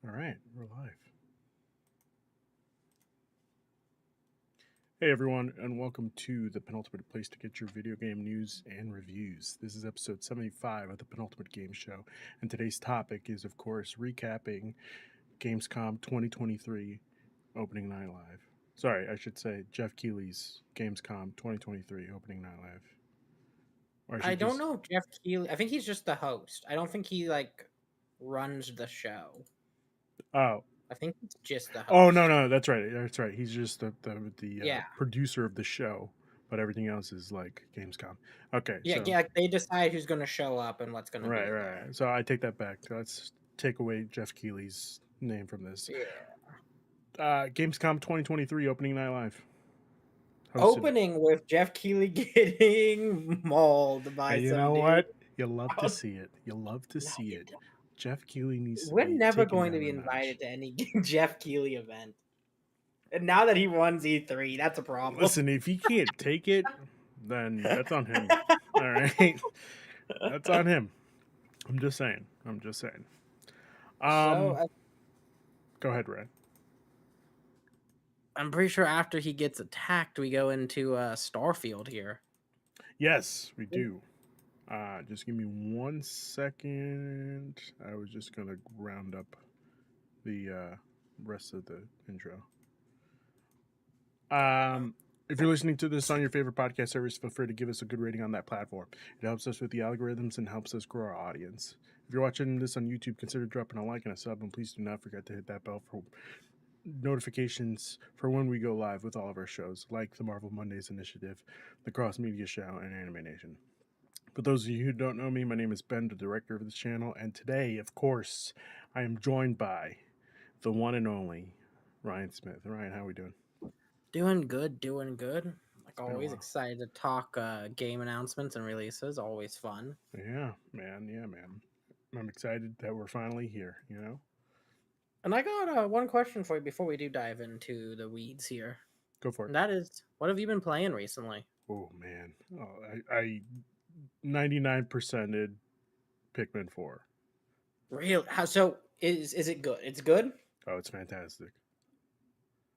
All right, we're live. Hey everyone, and welcome to the Penultimate place to get your video game news and reviews. This is episode 75 of the Penultimate Game Show, and today's topic is, of course, recapping Gamescom 2023 opening night live. Sorry, I should say Jeff Keighley's Gamescom 2023 opening night live. Or I I should don't just. know if Jeff Keighley. I think he's just the host. I don't think he runs the show. Oh, I think he's just the oh no, host. no, that's right. That's right. He's just the Yeah, producer of the show, but everything else is like Gamescom. Okay, yeah, so yeah. They decide who's going to show up and what's going to right, be there. right. So I take that back. Let's take away Jeff Keighley's name from this. Yeah. Gamescom 2023 opening night live. Hosted. Opening with Jeff Keighley getting mauled Hey, by you some know dude. what? You love to see it. You love to No, see you it. don't. Jeff Keighley needs to We're be never taken going to down be a notch. invited to any Jeff Keighley event. And now that he runs E3, that's a problem. Listen, if he can't take it, then that's on him. All right, that's on him. I'm just saying. I'm just saying. so Um, go ahead, Red. I'm pretty sure after he gets attacked, we go into Starfield here. Yes, we do. Just give me 1 second. I was just gonna round up the rest of the intro. If you're listening to this on your favorite podcast service, feel free to give us a good rating on that platform. It helps us with the algorithms and helps us grow our audience. If you're watching this on YouTube, consider dropping a like and a sub, and please do not forget to hit that bell for notifications for when we go live with all of our shows, like the Marvel Mondays Initiative, the Cross Media Show, and Anime Nation. For those of you who don't know me, my name is Ben, the director of this channel, and today, of course, I am joined by the one and only Ryan Smith. Ryan, how are we doing? Doing good, doing good. Like It's been a always, while. excited to talk game announcements and releases. Always fun. Yeah, man. Yeah, man. I'm excited that we're finally here, you know? And I got one question for you before we do dive into the weeds here. Go for it. And that is, what have you been playing recently? Oh, man. Oh, I 99%ed Pikmin 4. Real? How so? Is it good? It's good. Oh, it's fantastic.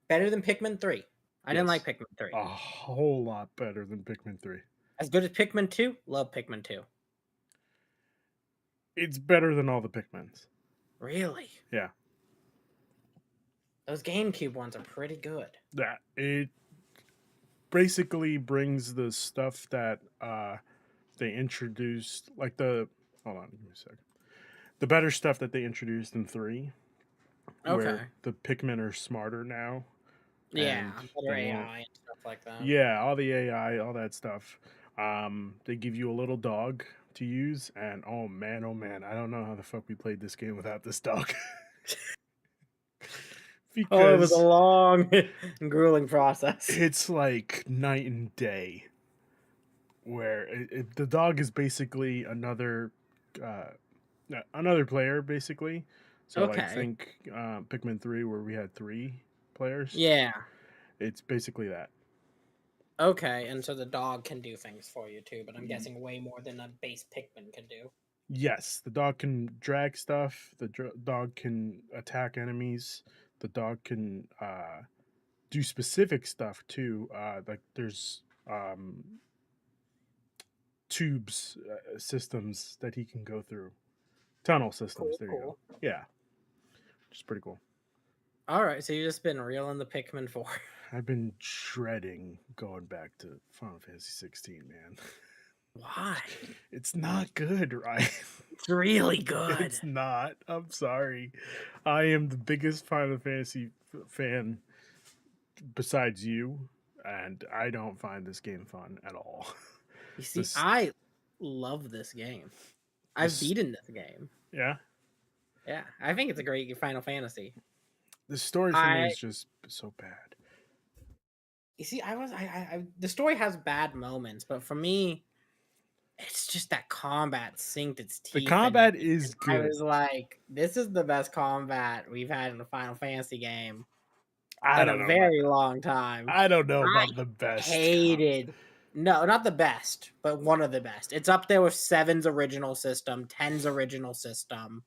Better than Pikmin 3. I didn't like Yes. Pikmin 3. A whole lot better than Pikmin 3. As good as Pikmin 2. Love Pikmin 2. It's better than all the Pikmins. Really? Yeah. Those GameCube ones are pretty good. That it basically brings the stuff that they introduced, like hold on, give me a second. The better stuff that they introduced in 3, Okay. where the Pikmin are smarter now. Yeah, And better they won't. AI and stuff like that. Yeah, all the AI, all that stuff. They give you a little dog to use, and oh man, I don't know how the fuck we played this game without this dog. Oh, it was a Because long and grueling process. it's like night and day. Where the dog is basically uh, another player, basically. So like Okay. think Pikmin 3, where we had 3 players. Yeah. It's basically that. Okay, and so the dog can do things for you too, but I'm guessing way more than a base Pikmin can do. Yes, the dog can drag stuff. The dog can attack enemies. The dog can do specific stuff too. Like there's tubes systems that he can go through. Tunnel systems. Cool, There you go. cool. Yeah, which is pretty cool. All right, so you've just been reeling the Pikmin 4. I've been shredding going back to Final Fantasy 16, man. Why? It's not good, right? It's really good. It's not. I'm sorry. I am the biggest Final Fantasy fan besides you, and I don't find this game fun at all. You see, This, I love this game. I've this, beaten this game. yeah. Yeah, I think it's a great Final Fantasy. The story for me is just so bad. You see, the story has bad moments, but for me, it's just that combat synced its The teeth. combat is I good. was like, this is the best combat we've had in a Final Fantasy game I in don't a know. very long time. I don't know I about the best. hated. No, not the best, but one of the best. It's up there with 7's original system, 10's original system.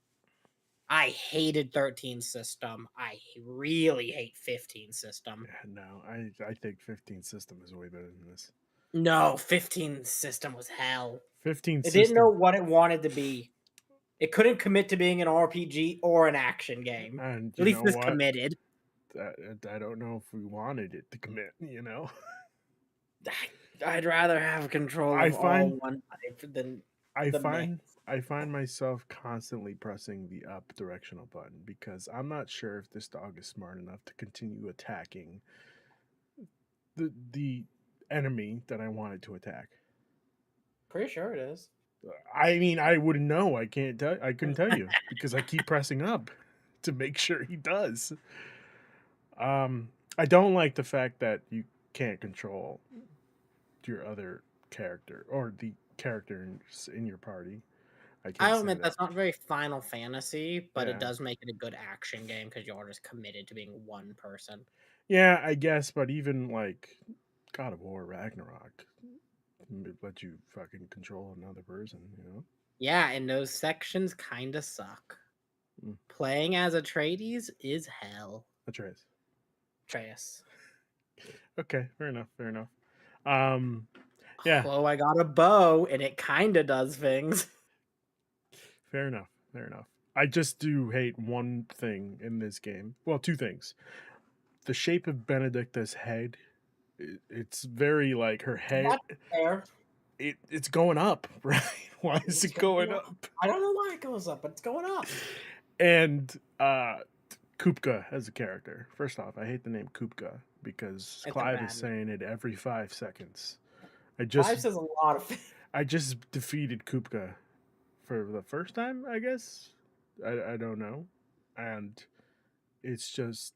I hated 13 system. I really hate 15 system. Yeah, no, I think 15 system is way better than this. No, 15 system was hell. 15 It didn't know system, what it wanted to be. It couldn't commit to being an RPG or an action game. and At you least know this what? committed. I don't know if we wanted it to commit. I'd rather have control I of all find one type than I the mix. find I find myself constantly pressing the up directional button because I'm not sure if this dog is smart enough to continue attacking the enemy that I wanted to attack. Pretty sure it is. I mean, I wouldn't know. I can't tell. I couldn't tell you because I keep pressing up to make sure he does. I don't like the fact that you can't control your other character or the characters in your party. I can't I'll say admit that. that's not very Final Fantasy, but it Yeah. does make it a good action game because you're just committed to being one person. Yeah, I guess, but even like God of War Ragnarok let you fucking control another person. Yeah, and those sections kind of suck. Mm. Playing as Atreides is hell. Atreus. Atreus. Okay, fair enough. Fair enough. Um, yeah, Oh, I got a bow, and it kind of does things. fair enough. Fair enough. I just do hate one thing in this game. Well, two things. The shape of Benedicta's head. It's very like her head. That's fair. It's going up, right? Why is It's it going going up. up? I don't know why it goes up, but it's going up. And Kupka as a character. First off, I hate the name Kupka because It's a Clive is bad saying it every 5 seconds. I Clive just says a lot of things. I just defeated Kupka for the first time, I guess. I don't know. And it's just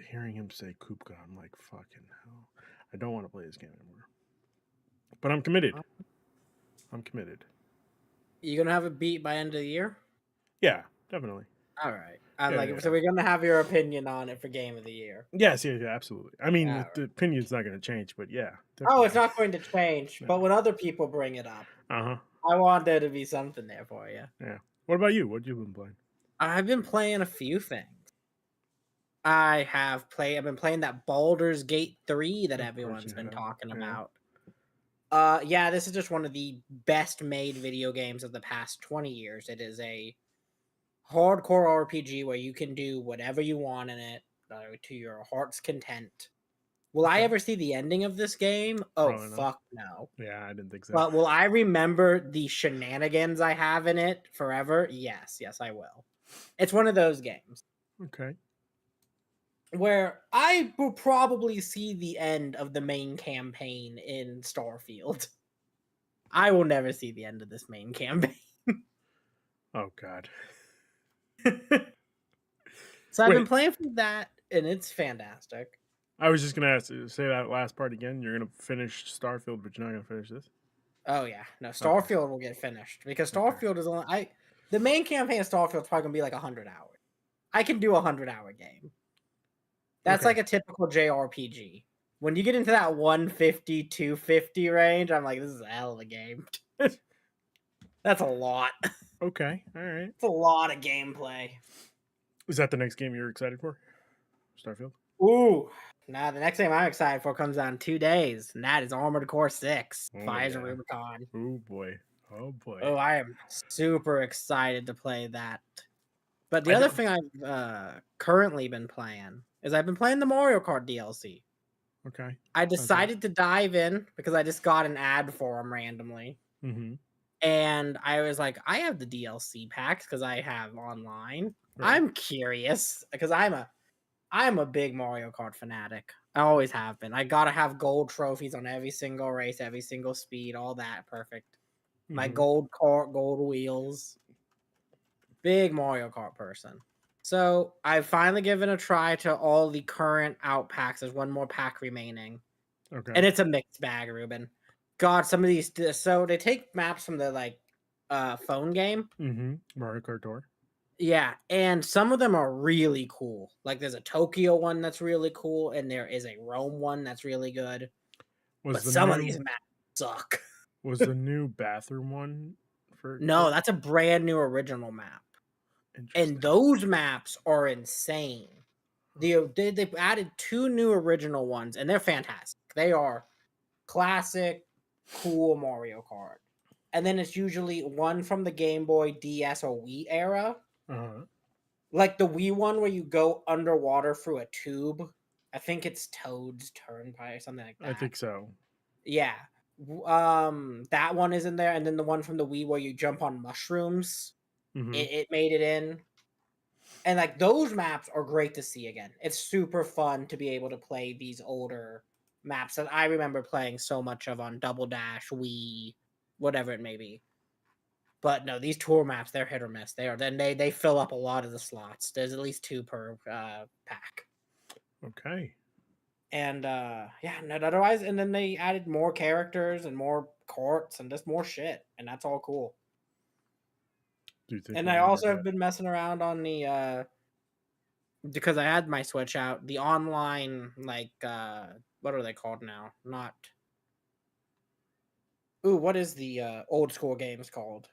hearing him say Kupka, I'm like, fucking hell. I don't want to play this game anymore. But I'm committed. I'm committed. You gonna have it beat by end of the year? Yeah, definitely. All right. I'm Yeah, like, yeah, so we're gonna have your opinion on it for game of the year. yes, yeah, absolutely. I mean, All right. the opinion's not going to change, but yeah, Oh, it's definitely. not going to change, Yeah. but when other people bring it up, Uh huh. I want there to be something there for you. Yeah. What about you? What you been playing? I've been playing a few things. I've been playing that Baldur's Gate 3 that Of course everyone's you been have. talking Yeah. about. Yeah, this is just one of the best made video games of the past 20 years. It is a hardcore RPG where you can do whatever you want in it to your heart's content. Will I Okay. ever see the ending of this game? Oh, Probably not. fuck no. Yeah, I didn't think so. But will I remember the shenanigans I have in it forever? Yes, I will. It's one of those games Okay. where I will probably see the end of the main campaign in Starfield. I will never see the end of this main campaign. Oh God. So I've been Wait, playing for that, and it's fantastic. I was just gonna ask you say that last part again. You're gonna finish Starfield, but you're not gonna finish this. Oh yeah, no, Okay. Starfield will get finished because Okay. Starfield is only the main campaign of Starfield is probably gonna be like 100 hours. I can do a 100-hour game. That's Okay. like a typical JRPG. When you get into that 150, 250 range, I'm like, this is a hell of a game. That's a lot. Okay. All right. It's a lot of gameplay. Is that the next game you're excited for? Starfield. Ooh. Now the next game I'm excited for comes out in 2 days, and that is Armored Core 6, Oh, Fires yeah. of Rubicon. Oh boy. Oh boy. Oh, I am super excited to play that. But the I other don't- thing I've currently been playing is I've been playing the Mario Kart DLC. Okay. I decided to dive in because I just got an ad for them randomly. Mm-hmm. And I was like, I have the DLC packs because I have online. Right. I'm curious because I'm a big Mario Kart fanatic. I always have been. I gotta have gold trophies on every single race, every single speed, all that perfect. My Mhm. gold cart, gold wheels. Big Mario Kart person. So I've finally given a try to all the current out packs. There's one more pack remaining. Okay. And it's a mixed bag, Ruben. God, some of these so they take maps from the phone game. Mm-hmm. Mario Kart Tour. Yeah, and some of them are really cool. Like there's a Tokyo one that's really cool, and there is a Rome one that's really good. Was But the some of new these maps suck. was the new bathroom one for No, that's a brand new original map. Interesting. And those maps are insane. They've added 2 new original ones, and they're fantastic. They are classic, cool Mario Kart. And then it's usually one from the Game Boy, DS, or Wii era. Uh-huh. Like the Wii one where you go underwater through a tube. I think it's Toad's Turnpike or something like that. I think so. Yeah. That one is in there, and then the one from the Wii where you jump on mushrooms. Mm-hmm. It made it in. And like those maps are great to see again. It's super fun to be able to play these older maps that I remember playing so much of on Double Dash, Wii, whatever it may be. But no, these tour maps, they're hit or miss. They fill up a lot of the slots. There's at least 2 per pack. Okay. And yeah, no, otherwise, and then they added more characters and more courts and just more shit, and that's all cool. Do you think And we'll I ever also have get- been messing around on the because I had my Switch out, the online, like, what are they called now? Not. Ooh, what is the old school games called?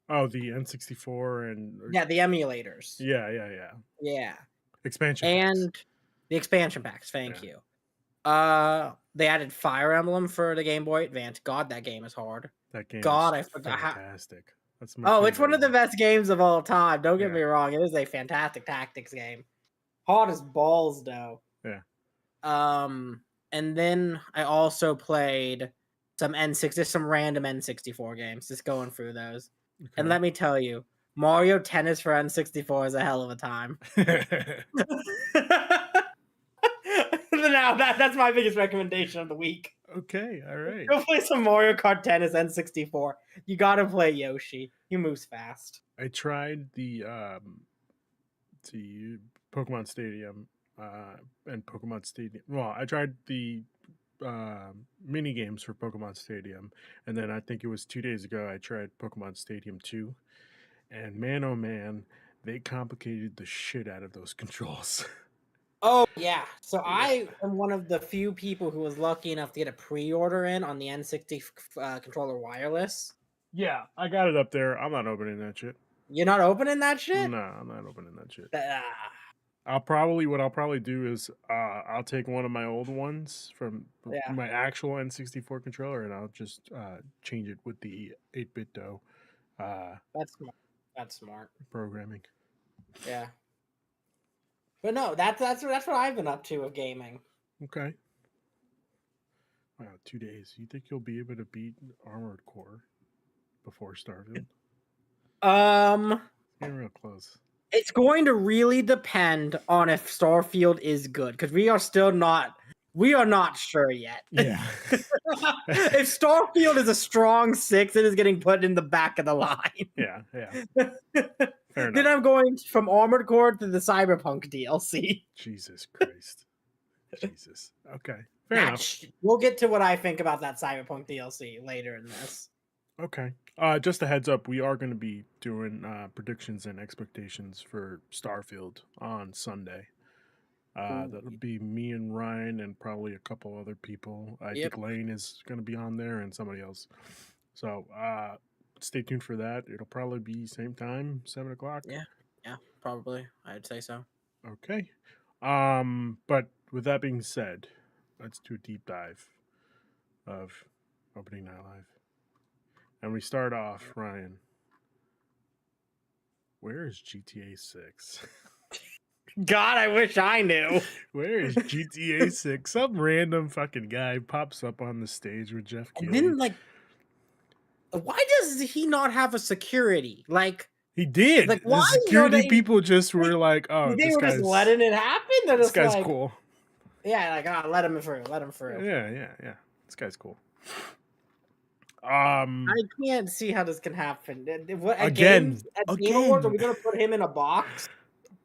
Oh, the N64 and Yeah, the emulators. yeah. Yeah. Expansion packs. And the expansion packs, thank Yeah. you. They added Fire Emblem for the Game Boy Advance. God, that game is hard. That game God, is I forgot how. fantastic. That's my Oh, it's one favorite of the best games of all time. Don't get Yeah. me wrong. It is a fantastic tactics game. Hard as balls, though. Yeah. And then I also played some some random N64 games, just going through those. Okay. And let me tell you, Mario Tennis for N64 is a hell of a time. Now that's my biggest recommendation of the week. Okay, all right. Go play some Mario Kart Tennis N64. You gotta play Yoshi. He moves fast. I tried the Pokemon Stadium and Pokemon Stadium. Well, I tried the mini games for Pokemon Stadium, and then I think it was 2 days ago I tried Pokemon Stadium 2, and man oh man, they complicated the shit out of those controls. Oh yeah. So I am one of the few people who was lucky enough to get a pre-order in on the N60 controller wireless. Yeah, I got it up there. I'm not opening that shit. You're not opening that shit? No, I'm not opening that shit. Ah. What I'll probably do is I'll take one of my old ones from Yeah. my actual N64 controller and I'll just change it with the 8-bit DOE That's smart. That's smart. programming. Yeah. But no, that's what I've been up to with gaming. Okay. Wow, 2 days. You think you'll be able to beat Armored Core before Starfield? Getting real close. It's going to really depend on if Starfield is good, because we are not sure yet. Yeah. If Starfield is a strong 6, it is getting put in the back of the line. Yeah. Fair enough. Then I'm going from Armored Core to the Cyberpunk DLC. Jesus Christ. Jesus. Okay. Fair enough. We'll get to what I think about that Cyberpunk DLC later in this. Okay. Just a heads up, we are going to be doing predictions and expectations for Starfield on Sunday. That'll be me and Ryan and probably a couple other people. I think Lane is going to be on there and somebody else. So stay tuned for that. It'll probably be same time, 7 o'clock. Yeah, probably. I'd say so. Okay. But with that being said, let's do a deep dive of Opening Night Live. And we start off, Ryan. Where is GTA 6? God, I wish I knew. Where is GTA 6? Some random fucking guy pops up on the stage with Jeff Keighley. And then, why does he not have a security? He did. Like, the security people just were like, "Oh, they this were guy's just letting it happen." They're this just guy's like, cool. Yeah, let him through. Let him through. Yeah. This guy's cool. I can't see how this can happen. Again, Game Awards, are we gonna put him in a box?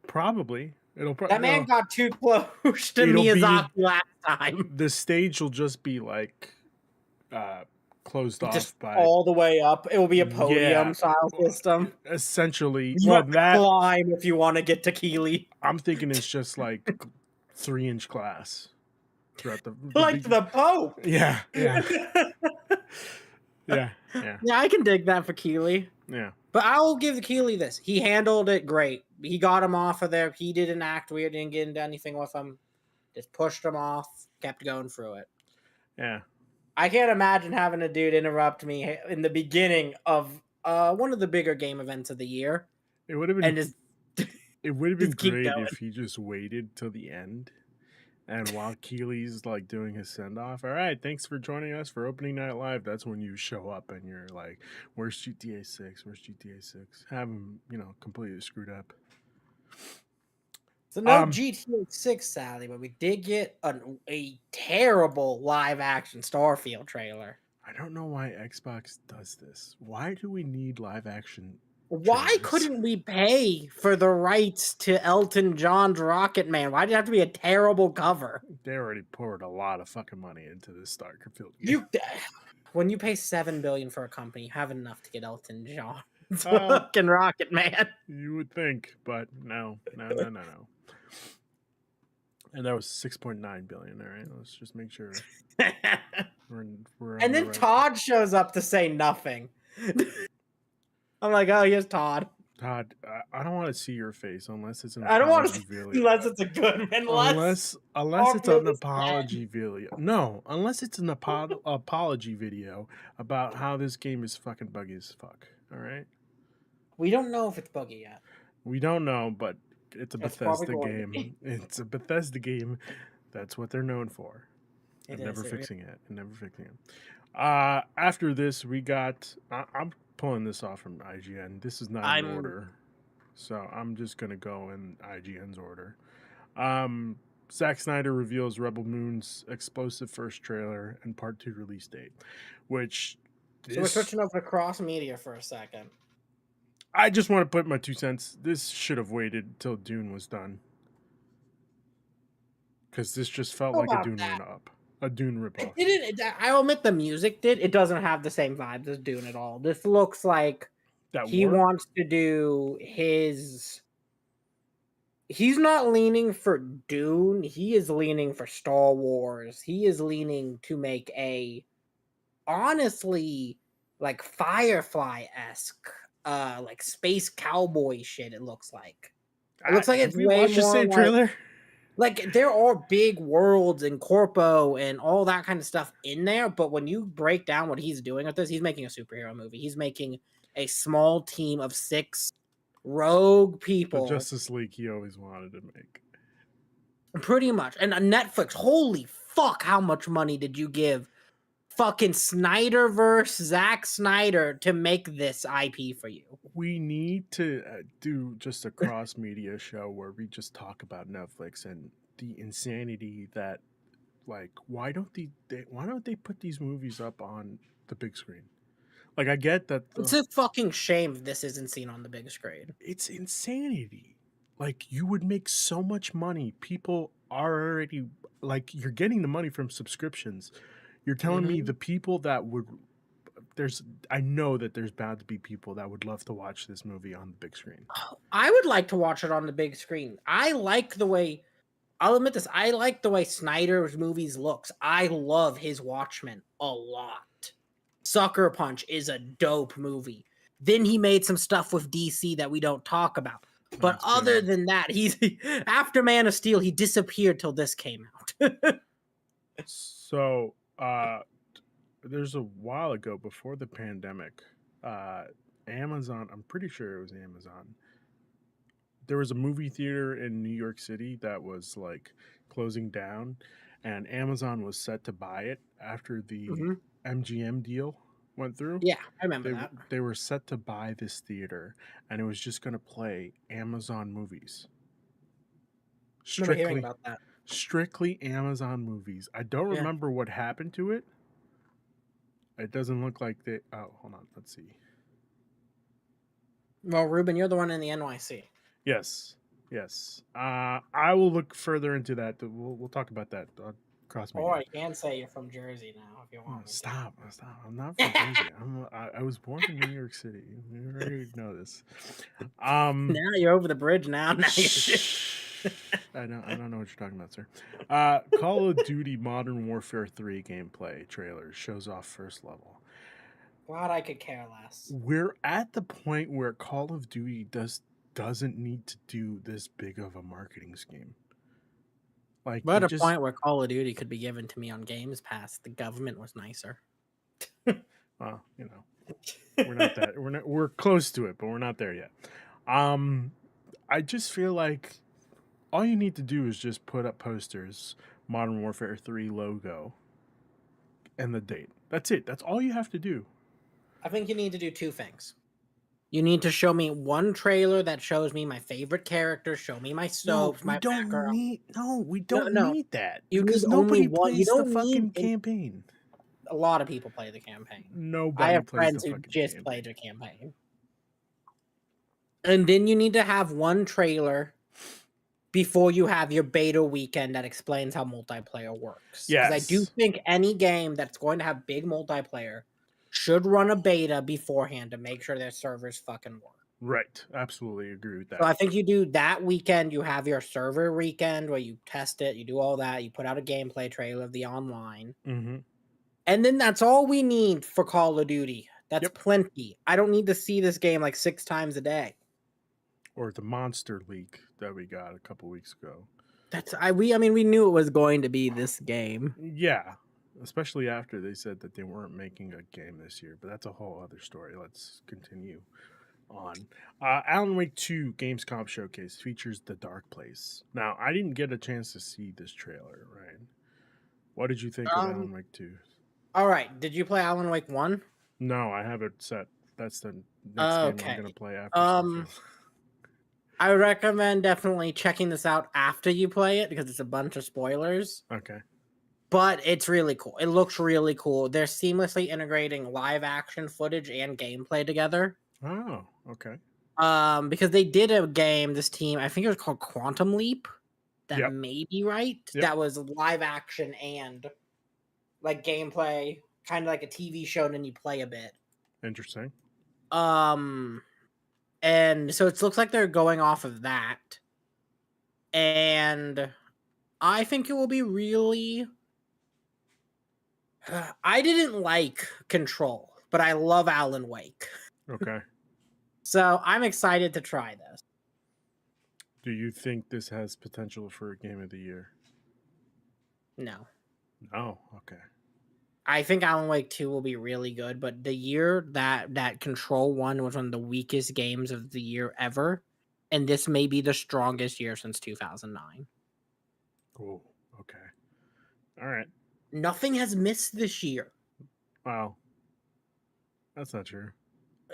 Probably. That man got too close to Miyazaki last time. The stage will just be like closed Just off by all the way up. It will be a podium style system. Essentially. You have to climb if you want to get to Keighley. I'm thinking it's just like 3-inch glass throughout the the Pope. Yeah. Yeah, I can dig that for Keighley. Yeah. But I'll give Keighley this. He handled it great. He got him off of there. He didn't act weird, didn't get into anything with him. Just pushed him off, kept going through it. Yeah. I can't imagine having a dude interrupt me in the beginning of one of the bigger game events of the year. It would have And been just, it would have been just keep great going. if he just waited till the end. And while Keighley's like doing his send off, all right, thanks for joining us for opening night live. That's when you show up and you're like, "Where's GTA 6? Where's GTA 6?" Have him, completely screwed up. So no GTA 6, Sally, but we did get a terrible live action Starfield trailer. I don't know why Xbox does this. Why do we need live action? Why trailers? couldn't we pay for the rights to Elton John's Rocket Man? Why did it have to be a terrible cover? They already poured a lot of fucking money into this Starfield game. When you pay $7 billion for a company, you have enough to get Elton John's fucking Rocket Man. You would think, but no. And that was 6.9 billion. All right, let's just make sure we're and then Todd shows up to say nothing. I'm like, oh, here's Todd. Todd, I don't want to see your face unless it's an I don't want to video. unless it's a good one. Unless it's an apology video. No, unless it's an apology video about how this game is fucking buggy as fuck. All right. We don't know if it's buggy yet. We don't know, but it's a Bethesda game. It's a Bethesda game. That's what they're known for. And never fixing it. After this, we got. I'm pulling this off from IGN. This is not in order, so I'm just gonna go in IGN's order. Zack Snyder reveals Rebel Moon's explosive first trailer and Part 2 release date, which. So we're switching over to cross media for a second. I just want to put my 2 cents. This should have waited till Dune was done. Because this just felt like a Dune rip-off. A Dune ripoff. I'll admit the music did. It doesn't have the same vibes as Dune at all. This looks like he wants to do his... He's not leaning for Dune. He is leaning for Star Wars. He is leaning to make a, honestly, like Firefly-esque, like space cowboy shit. It looks like. It looks like it's way more the same trailer. Like there are big worlds and corpo and all that kind of stuff in there, but when you break down what he's doing with this, he's making a superhero movie. He's making a small team of 6 rogue people. The Justice League he always wanted to make. Pretty much. And Netflix, holy fuck, how much money did you give fucking Snyderverse, Zack Snyder to make this IP for you? We need to do just a cross-media show where we just talk about Netflix and the insanity that, like, why don't they put these movies up on the big screen? Like, I get that it's a fucking shame if this isn't seen on the big screen. It's insanity. Like, you would make so much money. People are already, like, you're getting the money from subscriptions. You're telling me the people that would I know that there's bound to be people that would love to watch this movie on the big screen. I would like to watch it on the big screen. I'll admit this, I like the way Snyder's movies looks. I love his Watchmen a lot. Sucker Punch is a dope movie. Then he made some stuff with DC that we don't talk about. But other than that, he's after Man of Steel, he disappeared till this came out. So, there's a while ago before the pandemic, Amazon, I'm pretty sure it was Amazon. There was a movie theater in New York City that was like closing down, and Amazon was set to buy it after the MGM deal went through. Yeah, I remember that. They were set to buy this theater, and it was just going to play Amazon movies. Hearing about that. Strictly Amazon movies. I don't remember what happened to it. It doesn't look like they... Oh, hold on. Let's see. Well, Ruben, you're the one in the NYC. Yes. I will look further into that. We'll talk about that cross media. Or I can say you're from Jersey now if you want. Stop. I'm not from Jersey. I was born in New York City. You already know this. Now you're over the bridge now. I don't know what you're talking about, sir. Call of Duty Modern Warfare 3 gameplay trailer shows off first level. Glad I could care less. We're at the point where Call of Duty doesn't need to do this big of a marketing scheme. Like We're they at a just point where Call of Duty could be given to me on Games Pass. The government was nicer. well, we're not that we're close to it, but we're not there yet. I just feel like all you need to do is just put up posters, Modern Warfare 3 logo, and the date. That's it. That's all you have to do. I think you need to do two things. You need to show me one trailer that shows me my favorite character, show me my soaps, my background. We No, don't no. need that You need because only nobody one. You plays the don't need fucking campaign. a lot of people play the campaign. I Nobody have plays the friends who fucking just campaign. played the campaign. And then you need to have one trailer before you have your beta weekend that explains how multiplayer works. Because I do Yes. think any game that's going to have big multiplayer should run a beta beforehand to make sure their servers fucking work. Right. Absolutely agree with that. So I think you do that weekend, you have your server weekend where you test it, you do all that, you put out a gameplay trailer of the online. Mm-hmm. And then that's all we need for Call of Duty. That's plenty. I don't need to see this game like 6 times a day. Or the monster leak that we got a couple weeks ago. We knew it was going to be this game. Yeah. Especially after they said that they weren't making a game this year, but that's a whole other story. Let's continue on. Alan Wake 2 Gamescom showcase features The Dark Place. Now, I didn't get a chance to see this trailer, right? What did you think of Alan Wake 2? All right. Did you play Alan Wake 1? No, I have it set. That's the next game I'm going to play after Starfield. I recommend definitely checking this out after you play it because it's a bunch of spoilers. Okay. But it's really cool. It looks really cool. They're seamlessly integrating live action footage and gameplay together. Oh, okay. Because they did a game, this team, I think it was called Quantum Leap. That may be right. Yep. That was live action and like gameplay, kind of like a TV show, and then you play a bit. Interesting. And so it looks like they're going off of that. And I think it will be really... I didn't like Control, but I love Alan Wake. Okay. So I'm excited to try this. Do you think this has potential for a Game of the Year? No. No? Okay. I think Alan Wake 2 will be really good, but the year that Control 1 was one of the weakest games of the year ever, and this may be the strongest year since 2009. Cool. Okay. All right. Nothing has missed this year. Wow. That's not true.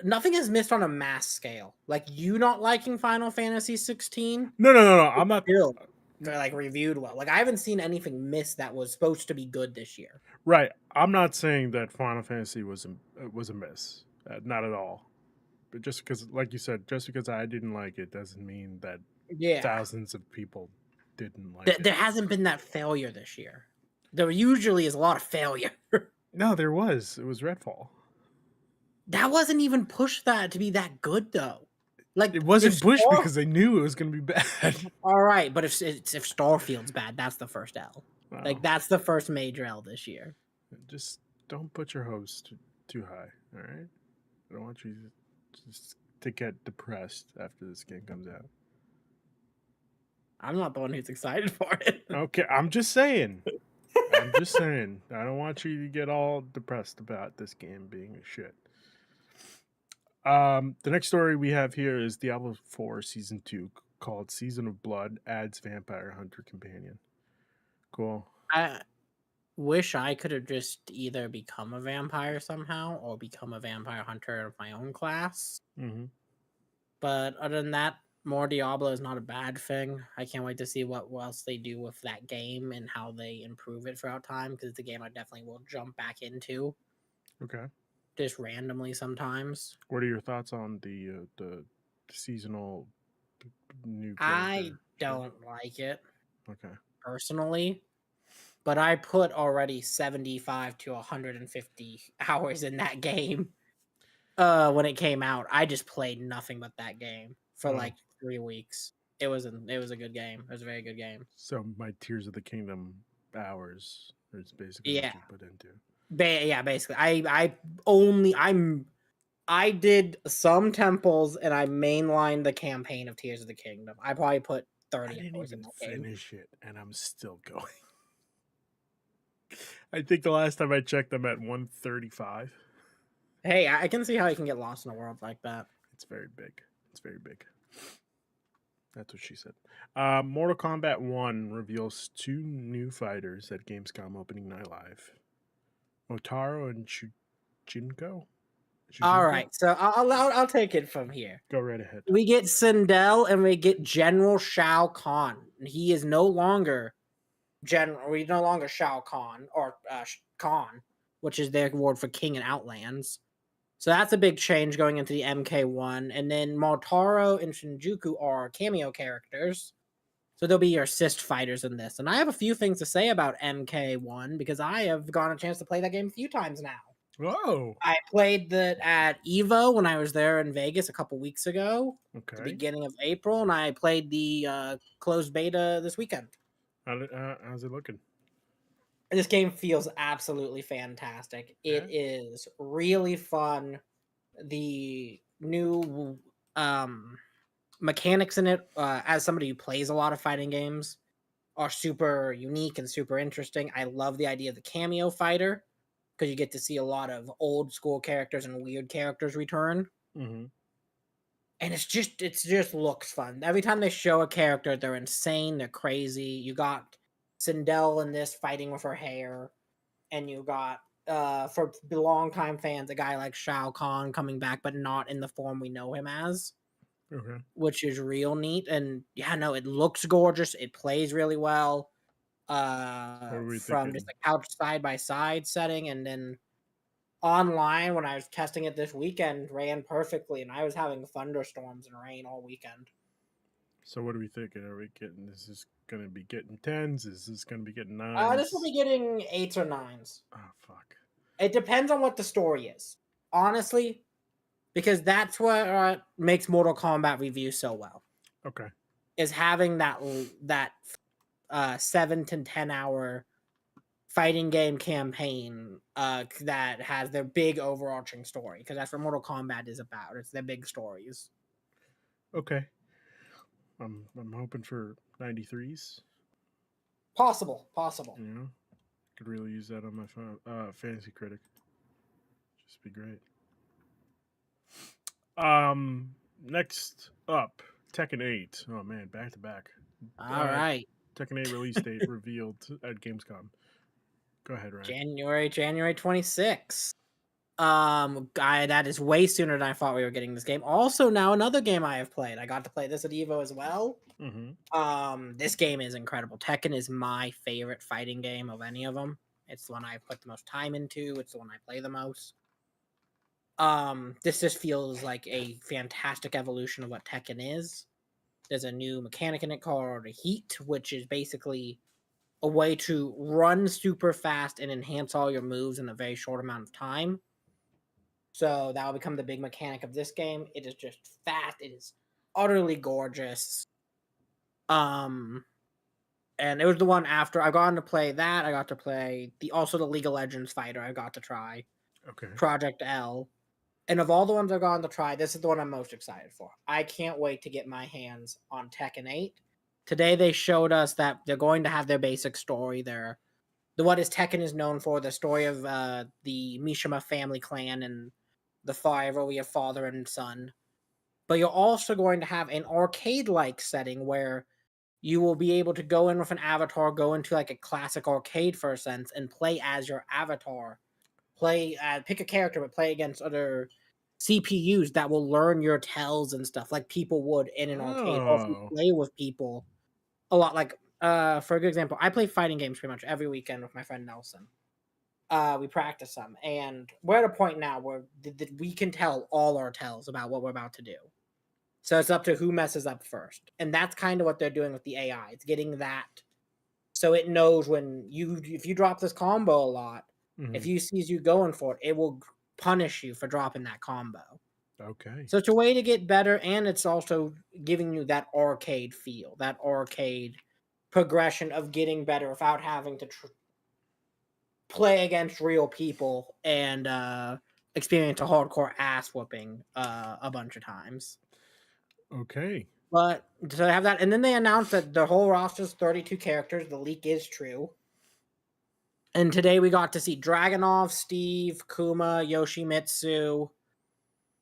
Nothing has missed on a mass scale. Like, you not liking Final Fantasy 16? No. I'm not... Still, like, reviewed well. Like, I haven't seen anything miss that was supposed to be good this year. Right. I'm not saying that Final Fantasy was a miss. Not at all. But just because, like you said, just because I didn't like it doesn't mean that thousands of people didn't like it. There hasn't been that failure this year. There usually is a lot of failure. No, there was. It was Redfall. That wasn't even pushed that to be that good, though. Like, it wasn't pushed because they knew it was going to be bad. All right, but if Starfield's bad, that's the first L. Wow. Like, that's the first major L this year. Just don't put your hopes too high, all right? I don't want you to get depressed after this game comes out. I'm not the one who's excited for it. Okay, I'm just saying. I don't want you to get all depressed about this game being a shit. The next story we have here is Diablo 4 Season 2 called Season of Blood adds Vampire Hunter Companion. Cool. I wish I could have just either become a vampire somehow or become a vampire hunter of my own class. Mm-hmm. But other than that, more Diablo is not a bad thing. I can't wait to see what else they do with that game and how they improve it throughout time, because it's a game I definitely will jump back into. Okay. Just randomly sometimes. What are your thoughts on the seasonal new character? I don't like it. Okay. Personally. But I put already 75 to 150 hours in that game when it came out. I just played nothing but that game for like 3 weeks. It was a good game. It was a very good game. So my Tears of the Kingdom hours is basically what you put into. Yeah, basically. I did some temples and I mainlined the campaign of Tears of the Kingdom. I probably put I 30 didn't hours in even that game. finish it, and I'm still going. I think the last time I checked, I'm at 135. Hey, I can see how you can get lost in a world like that. It's very big. It's very big. That's what she said. Mortal Kombat 1 reveals 2 new fighters at Gamescom opening night live. Motaro and Shujinko? All Shujinko? right, so I'll take it from here. Go right ahead. We get Sindel and we get General Shao Kahn. He is no longer General. We no longer Shao Kahn or Khan, which is their word for King in Outlands. So that's a big change going into the MK1. And then Motaro and Shinjuku are cameo characters. So they'll be your assist fighters in this. And I have a few things to say about MK1 because I have gotten a chance to play that game a few times now. Oh, I played that at Evo when I was there in Vegas a couple weeks ago, the okay. beginning of April, and I played the closed beta this weekend. How's it looking? And this game feels absolutely fantastic. It Yeah. is really fun. The new mechanics in it, as somebody who plays a lot of fighting games, are super unique and super interesting. I love the idea of the cameo fighter because you get to see a lot of old school characters and weird characters return. Mm-hmm. And it just looks fun. Every time they show a character, they're insane, they're crazy. You got Sindel in this fighting with her hair, and you got for the longtime fans, a guy like Shao Kahn coming back, but not in the form we know him as, Okay. which is real neat. And yeah, no, it looks gorgeous. It plays really well. What are we From just thinking? a couch side by side setting, and then online when I was testing it this weekend ran perfectly, and I was having thunderstorms and rain all weekend. So what are we thinking? Are we getting? Is this gonna be getting tens? Is this gonna be getting This will nines? be getting 8s or 9s. Oh fuck. It depends on what the story is, honestly, because that's what makes Mortal Kombat reviews so well. Okay. Is having that 7 to 10 hour fighting game campaign that has their big overarching story, because that's what Mortal Kombat is about. It's their big stories. Okay. I'm hoping for 93s. Possible. You know, could really use that on my phone. Fantasy Critic. Just be great. Next up, Tekken 8. Oh man, back to back. All right. Tekken 8 release date revealed at Gamescom. Go ahead, Ryan. January 26th. That is way sooner than I thought we were getting this game. Also, now another game I have played. I got to play this at Evo as well. Mm-hmm. This game is incredible. Tekken is my favorite fighting game of any of them. It's the one I put the most time into. It's the one I play the most. This just feels like a fantastic evolution of what Tekken is. There's a new mechanic in it called Heat, which is basically a way to run super fast and enhance all your moves in a very short amount of time. So that will become the big mechanic of this game. It is just fast. It is utterly gorgeous. And it was the one after I got to play that. I got to play the League of Legends fighter. I got to try Okay. Project L. And of all the ones I've gotten to try, this is the one I'm most excited for. I can't wait to get my hands on Tekken 8. Today they showed us that they're going to have their basic story. What is Tekken is known for, the story of the Mishima family clan and the rivalry of father and son. But you're also going to have an arcade-like setting where you will be able to go in with an avatar, go into like a classic arcade for a sense, and play as your avatar. Pick a character, but play against other CPUs that will learn your tells and stuff like people would in an arcade. Or if you Oh. play with people a lot, like for a good example, I play fighting games pretty much every weekend with my friend Nelson. We practice them, and we're at a point now where we can tell all our tells about what we're about to do. So it's up to who messes up first, and that's kind of what they're doing with the AI. It's getting that so it knows if you drop this combo a lot, if Mm-hmm. you sees you going for it, it will punish you for dropping that combo. Okay. So it's a way to get better, and it's also giving you that arcade feel, that arcade progression of getting better without having to play against real people and experience a hardcore ass whooping a bunch of times. Okay. But so they have that, and then they announced that the whole roster is 32 characters. The leak is true. And today we got to see Dragonov, Steve, Kuma, Yoshimitsu.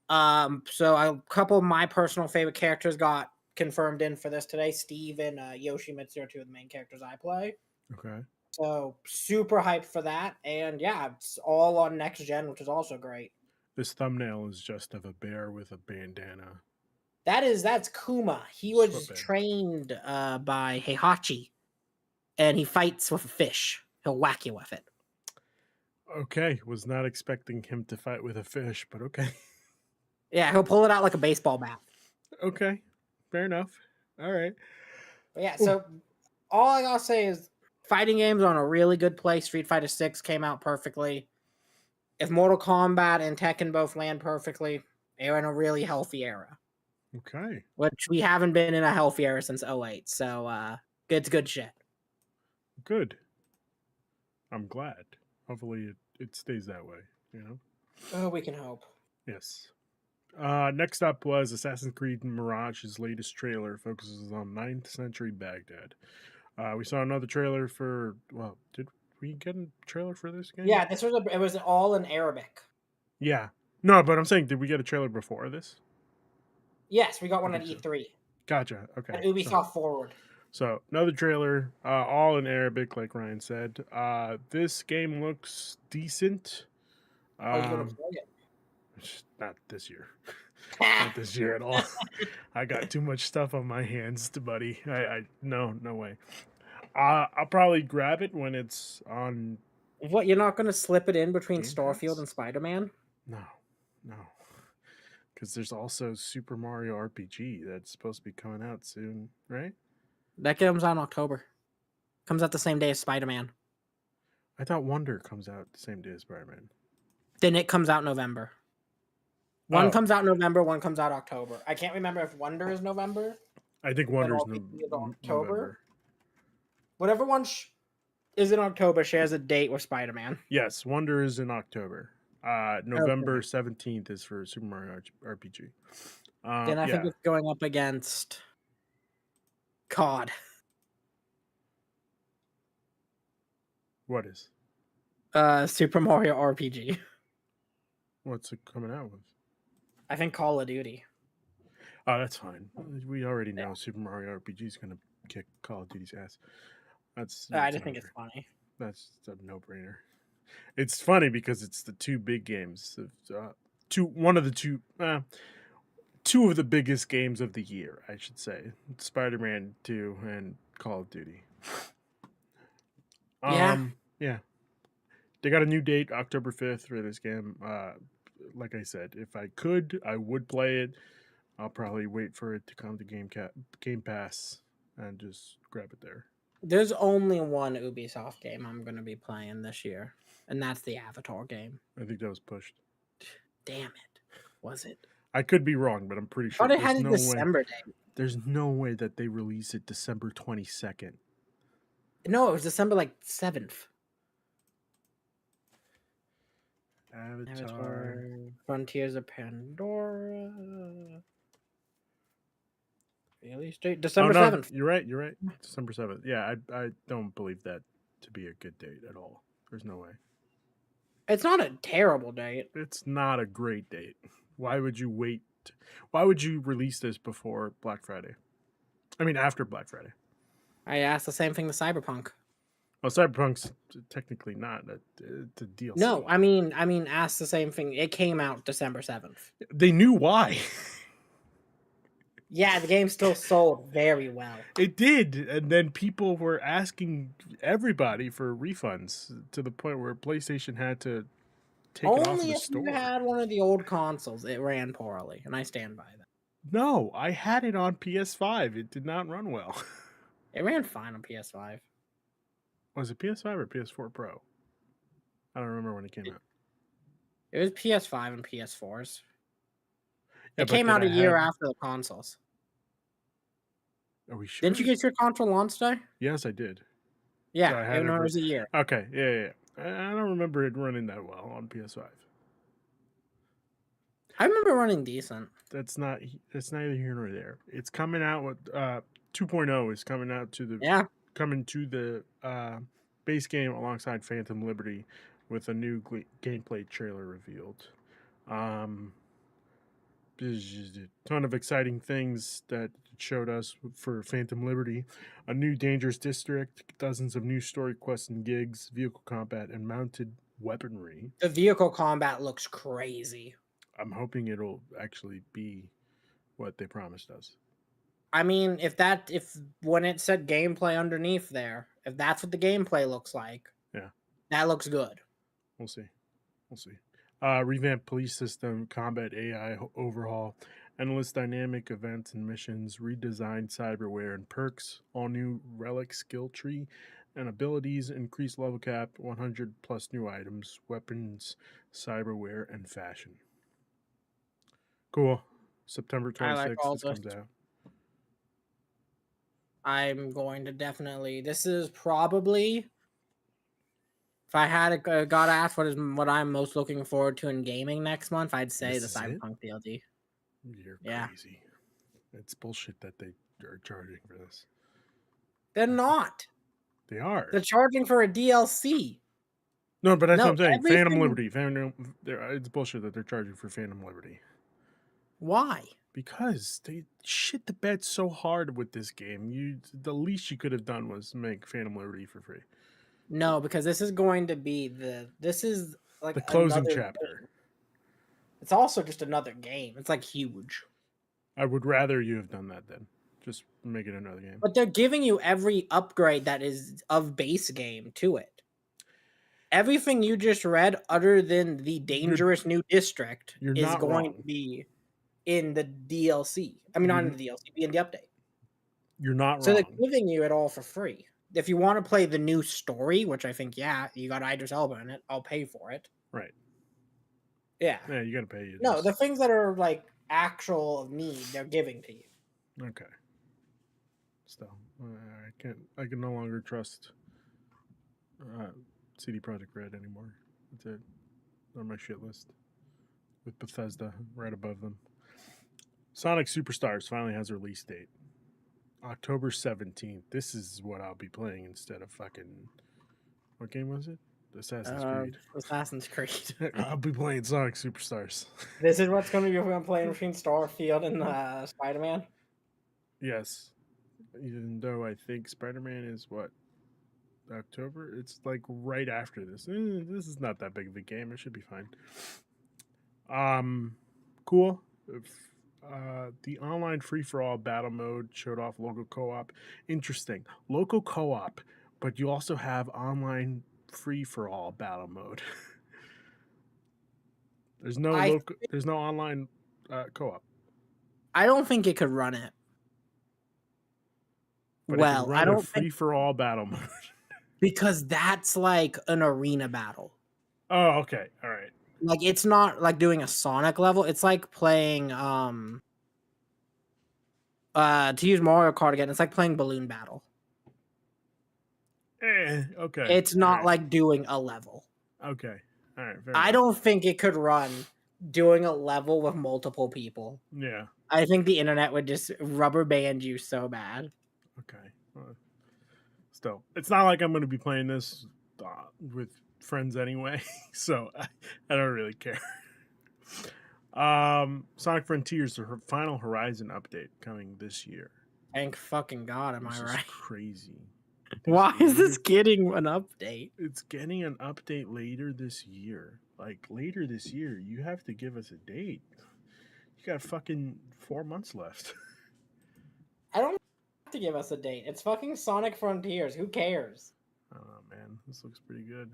So a couple of my personal favorite characters got confirmed in for this today. Steve and Yoshimitsu are two of the main characters I play. Okay. So super hyped for that. And yeah, it's all on next gen, which is also great. This thumbnail is just of a bear with a bandana. That's Kuma. He was Sweatband. trained by Heihachi, and he fights with a fish. He'll whack you with it. Okay, was not expecting him to fight with a fish, but okay. Yeah, he'll pull it out like a baseball bat. Okay, fair enough. All right. But yeah, so all I gotta say is fighting games are on a really good place. Street Fighter 6 came out perfectly. If Mortal Kombat and Tekken both land perfectly, they're in a really healthy era. Okay. Which we haven't been in a healthy era since 08. So it's good shit. Good. I'm glad. Hopefully it stays that way, you know? Oh, we can hope. Yes. Next up was Assassin's Creed Mirage's latest trailer focuses on 9th century Baghdad. We saw another trailer for, well, did we get a trailer for this game? Yeah, it was all in Arabic. Yeah. No, but I'm saying, did we get a trailer before this? Yes, we got one at E3. Gotcha. Okay. At Ubisoft Forward. So another trailer, all in Arabic, like Ryan said. This game looks decent. You gonna play it? Not this year. Not this year at all. I got too much stuff on my hands, buddy. No way. I'll probably grab it when it's on. What, you're not gonna slip it in between Game Starfield Pass? and Spider-Man? No. Because there's also Super Mario RPG that's supposed to be coming out soon, right? That comes out in October. Comes out the same day as Spider-Man. I thought Wonder comes out the same day as Spider-Man. Then it comes out November. One comes out November, one comes out October. I can't remember if Wonder is November. I think Wonder's October. November. Whatever one is in October shares a date with Spider-Man. Yes, Wonder is in October. November 17th is for Super Mario RPG. Then I think it's going up against COD. What is? Super Mario RPG. What's it coming out with? I think Call of Duty. Oh, that's fine. We already know Super Mario RPG is going to kick Call of Duty's ass. I just think it's funny. That's a no-brainer. It's funny because it's the two big games. Two of the biggest games of the year, I should say. Spider-Man 2 and Call of Duty. Yeah. They got a new date, October 5th for this game. Like I said, if I could, I would play it. I'll probably wait for it to come to Game Pass and just grab it there. There's only one Ubisoft game I'm going to be playing this year, and that's the Avatar game. I think that was pushed. Damn it. Was it? I could be wrong, but I'm pretty sure. I thought it had a December date. There's no way that they release it December 22nd. No, it was December 7th. Avatar. Frontiers of Pandora. Release date December 7th. You're right. December 7th. Yeah, I don't believe that to be a good date at all. There's no way. It's not a terrible date. It's not a great date. Why would you wait? Why would you release this before Black Friday? I mean, after Black Friday. I asked the same thing to Cyberpunk. Well, Cyberpunk's technically not a DLC. No, I mean, ask the same thing. It came out December 7th. They knew why. Yeah, the game still sold very well. It did, and then people were asking everybody for refunds to the point where PlayStation had to take it off of the store. Only if you had one of the old consoles, it ran poorly, and I stand by that. No, I had it on PS5. It did not run well. It ran fine on PS5. Was it PS5 or PS4 Pro? I don't remember when it came out. It was PS5 and PS4s. Yeah, it came out a year after the consoles. Are we sure? Didn't you get your console launch day? Yes, I did. Yeah, so it was a year. Okay, yeah. I don't remember it running that well on PS5. I remember running decent. That's neither here nor there. It's coming out with 2.0 is coming out to the Yeah. base game alongside Phantom Liberty with a new gameplay trailer revealed. There's just a ton of exciting things that it showed us for Phantom Liberty. A new dangerous district, dozens of new story quests and gigs, vehicle combat, and mounted weaponry. The vehicle combat looks crazy. I'm hoping it'll actually be what they promised us. I mean, if when it said gameplay underneath there, if that's what the gameplay looks like, Yeah, that looks good. we'll see. We'll see. Revamped police system, combat AI overhaul, endless dynamic events and missions, redesigned cyberware and perks, all new relic skill tree and abilities, increased level cap, 100 plus new items, weapons, cyberware, and fashion. Cool. September I like 26th, all this this. comes out. I'm going to definitely. This is probably, if I had got asked what I'm most looking forward to in gaming next month, I'd say This the is it? Cyberpunk DLC. You're Yeah. crazy. It's bullshit that they are charging for this. They're not. They are. They're charging for a DLC. No, but that's No, what I'm saying. everything- Phantom Liberty. It's bullshit that they're charging for Phantom Liberty. Why? Because they shit the bed so hard with this game. The least you could have done was make Phantom Liberty for free. No, because this is going to be this is like The closing another chapter. game. It's also just another game. It's like huge. I would rather you have done that then. Just make it another game. But they're giving you every upgrade that is of base game to it. Everything you just read, other than the dangerous new district, you're is not going wrong. to be in the DLC. I mean, not in the DLC, be in the update. You're not So wrong. they're giving you it all for free. If you want to play the new story, which I think, yeah, you got Idris Elba in it, I'll pay for it. Right. Yeah. Yeah, you got to pay it. No, the things that are like actual need, they're giving to you. Okay. Still, I can no longer trust CD Projekt Red anymore. That's it. On my shit list. With Bethesda right above them. Sonic Superstars finally has a release date. October 17th. This is what I'll be playing instead of fucking... What game was it? Assassin's Creed. Assassin's Creed. I'll be playing Sonic Superstars. This is what's going to be playing between Starfield and Spider-Man? Yes. Even though I think Spider-Man is what? October? It's like right after this. This is not that big of a game. It should be fine. Cool. The online free-for-all battle mode showed off local co-op. Interesting. Local co-op, but you also have online free-for-all battle mode. There's no online co-op. I don't think it could run it. But well, I don't think free-for-all battle mode. because that's like an arena battle. Oh, okay. All right. Like it's not like doing a Sonic level. It's like playing to use Mario Kart again, it's like playing Balloon Battle. Okay. It's not right. like doing a level. Okay. All right. I don't think it could run doing a level with multiple people. Yeah. I think the internet would just rubber band you so bad. Okay. Still, it's not like I'm going to be playing this with friends anyway, so I don't really care. Sonic Frontiers, the final Horizon update coming this year. Thank fucking God, am I right? Crazy. Why is this getting an update? It's getting an update later this year. Like later this year, you have to give us a date. You got fucking 4 months left. I don't have to give us a date. It's fucking Sonic Frontiers. Who cares? I don't know, man. This looks pretty good.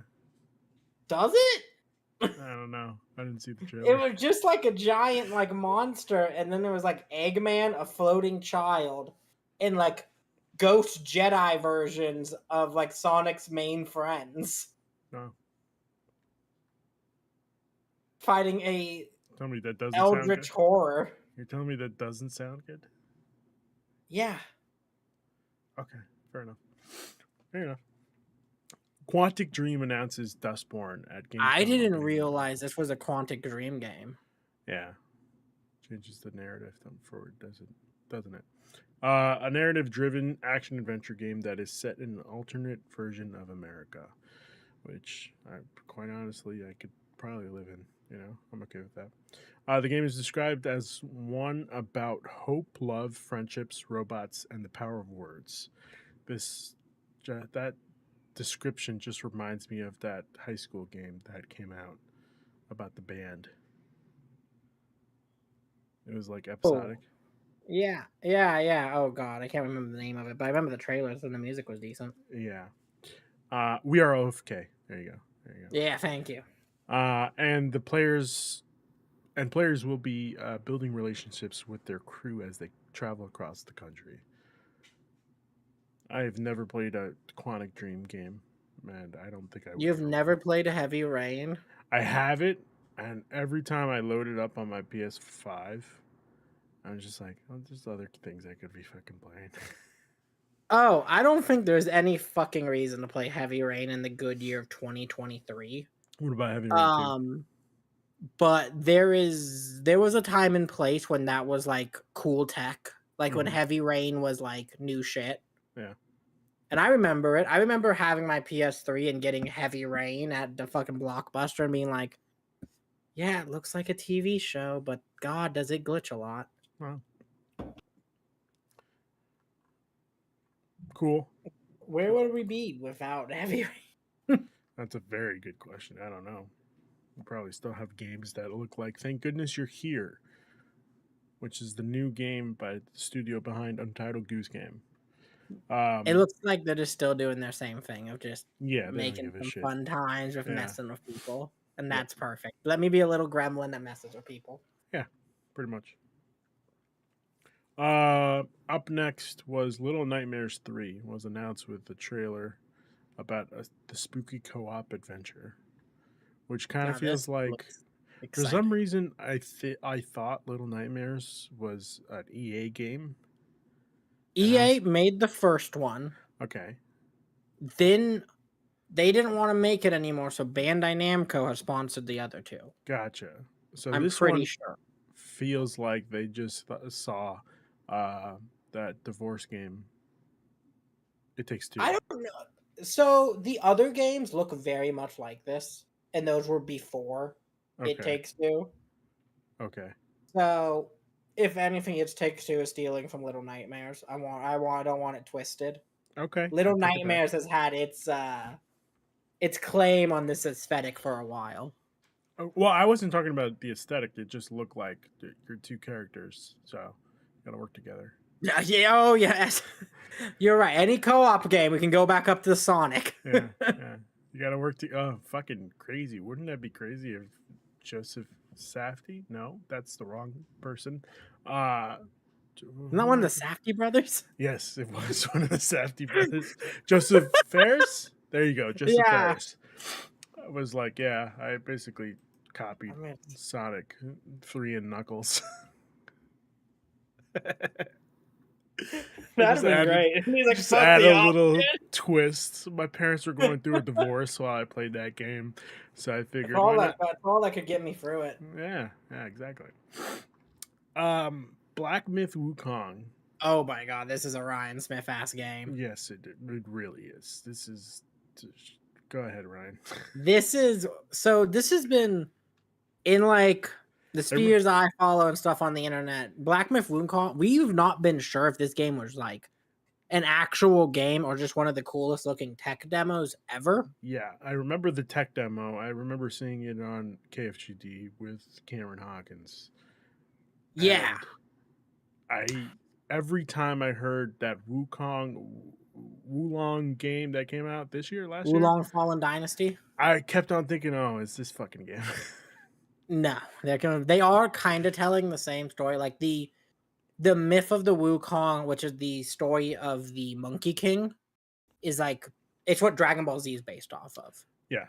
Does it? I don't know. I didn't see the trailer. It was just like a giant like monster, and then there was like Eggman, a floating child, and like Ghost Jedi versions of like Sonic's main friends. No. Fighting a Tell me that doesn't sound good. eldritch horror. You're telling me that doesn't sound good? Yeah. Okay, fair enough. Fair enough. Quantic Dream announces Dustborn at Gamescom. I didn't opening realize this was a Quantic Dream game. Yeah. Changes the narrative forward, doesn't it? A narrative-driven action-adventure game that is set in an alternate version of America, which, quite honestly, I could probably live in. You know, I'm okay with that. The game is described as one about hope, love, friendships, robots, and the power of words. That description just reminds me of that high school game that came out about the band. It was like episodic. Yeah, yeah. Oh god, I can't remember the name of it, but I remember the trailers and the music was decent. Yeah. We are OFK. There you go. Yeah, thank you. And players will be building relationships with their crew as they travel across the country. I have never played a Quantic Dream game, and I don't think I will. You've never played a Heavy Rain? I have it, and every time I load it up on my PS5, I'm just like, oh, there's other things I could be fucking playing. Oh, I don't think there's any fucking reason to play Heavy Rain in the good year of 2023. What about Heavy Rain 2? But there was a time and place when that was like cool tech, like when Heavy Rain was like new shit. Yeah. And I remember it. I remember having my PS3 and getting Heavy Rain at the fucking Blockbuster and being like, yeah, it looks like a TV show, but God, does it glitch a lot. Wow. Cool. Where would we be without Heavy Rain? That's a very good question. I don't know. We'll probably still have games that look like Thank Goodness You're Here, which is the new game by the studio behind Untitled Goose Game. It looks like they're just still doing their same thing of just making some shit. fun times with messing with people. And that's perfect. Let me be a little gremlin that messes with people. Yeah, pretty much. Up next was Little Nightmares 3 was announced with the trailer about the spooky co-op adventure, which kind of feels like for some reason I thought Little Nightmares was an EA game. EA made the first one. Okay. Then they didn't want to make it anymore, so Bandai Namco has sponsored the other two. Gotcha. So I'm this pretty one sure feels like they just saw that divorce game. It Takes Two. I don't know. So the other games look very much like this, and those were before It Takes Two. Okay. So if anything, It Takes Two is stealing from Little Nightmares. I don't want it twisted. Okay. Little Nightmares has had its claim on this aesthetic for a while. Well, I wasn't talking about the aesthetic. It just looked like your two characters, so you gotta work together. Yeah. Oh, yes. You're right. Any co-op game, we can go back up to Sonic. Yeah. You gotta work fucking crazy. Wouldn't that be crazy if Joseph Safdie? No, that's the wrong person. Isn't that one of the Safdie brothers? Yes, it was one of the Safdie brothers. Joseph Ferris? There you go. Joseph Ferris. I was like, yeah, I basically copied Sonic 3 and Knuckles. That'd be great. He's like, just add a little twist. My parents were going through a divorce while I played that game, so I figured that's all that could get me through it. Yeah, exactly. Black Myth Wukong. Oh my god, this is a Ryan Smith ass game. Yes, it really is. This is. Go ahead, Ryan. This has been in like the spheres I follow and stuff on the internet. Black Myth Wukong, we've not been sure if this game was like an actual game or just one of the coolest looking tech demos ever. Yeah, I remember the tech demo. I remember seeing it on KFGD with Cameron Hawkins. Yeah. Every time I heard that Wulong game that came out last year. Wulong Fallen Dynasty? I kept on thinking, oh, it's this fucking game. No, they are kind of telling the same story. Like the myth of the Wukong, which is the story of the Monkey King, is like it's what Dragon Ball Z is based off of. Yes.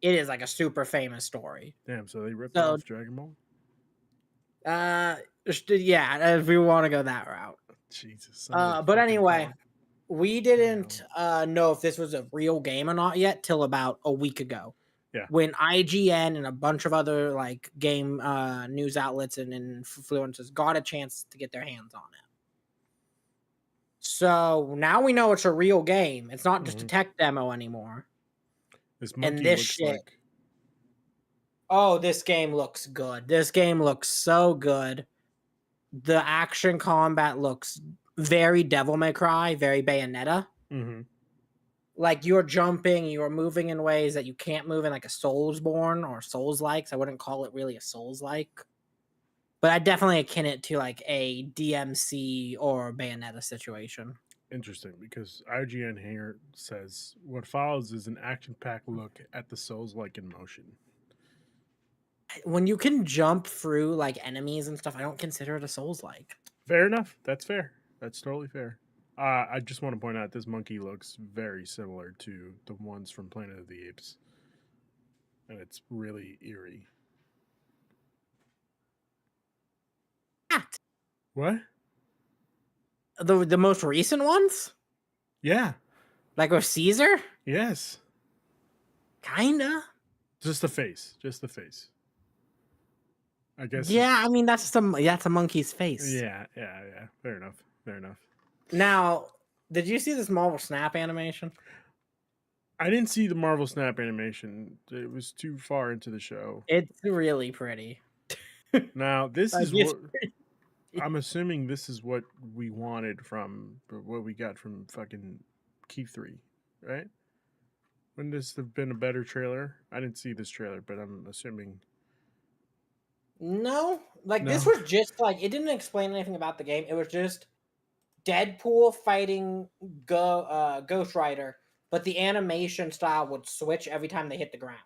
It is like a super famous story. Damn, so they ripped off Dragon Ball? Yeah, if we want to go that route. Jesus. But anyway, We didn't know if this was a real game or not yet till about a week ago. Yeah. When IGN and a bunch of other like game news outlets and influencers got a chance to get their hands on it. So now we know it's a real game. It's not just a tech demo anymore. This And monkey this looks shit. like. Oh, this game looks good. This game looks so good. The action combat looks very Devil May Cry, very Bayonetta. Mm-hmm. Like you're jumping, you're moving in ways that you can't move in like a Soulsborne or Souls-like. So I wouldn't call it really a Souls-like. But I definitely akin it to like a DMC or Bayonetta situation. Interesting, because IGN here says what follows is an action-packed look at the Souls-like in motion. When you can jump through like enemies and stuff, I don't consider it a Souls-like. Fair enough. That's fair. That's totally fair. I just want to point out this monkey looks very similar to the ones from Planet of the Apes, and it's really eerie. What? The most recent ones? Yeah. Like with Caesar? Yes. Kinda. Just the face. Just the face. I guess. Yeah, I mean that's a monkey's face. Yeah. Fair enough. Now, did you see this Marvel Snap animation? I didn't see the Marvel Snap animation. It was too far into the show. It's really pretty. Now, this Like, is what I'm assuming this is what we wanted from what we got from fucking Keighley, right? Wouldn't this have been a better trailer? I didn't see this trailer, but I'm assuming. No, like No. this was just like it didn't explain anything about the game. It was just Deadpool fighting Ghost Rider, but the animation style would switch every time they hit the ground.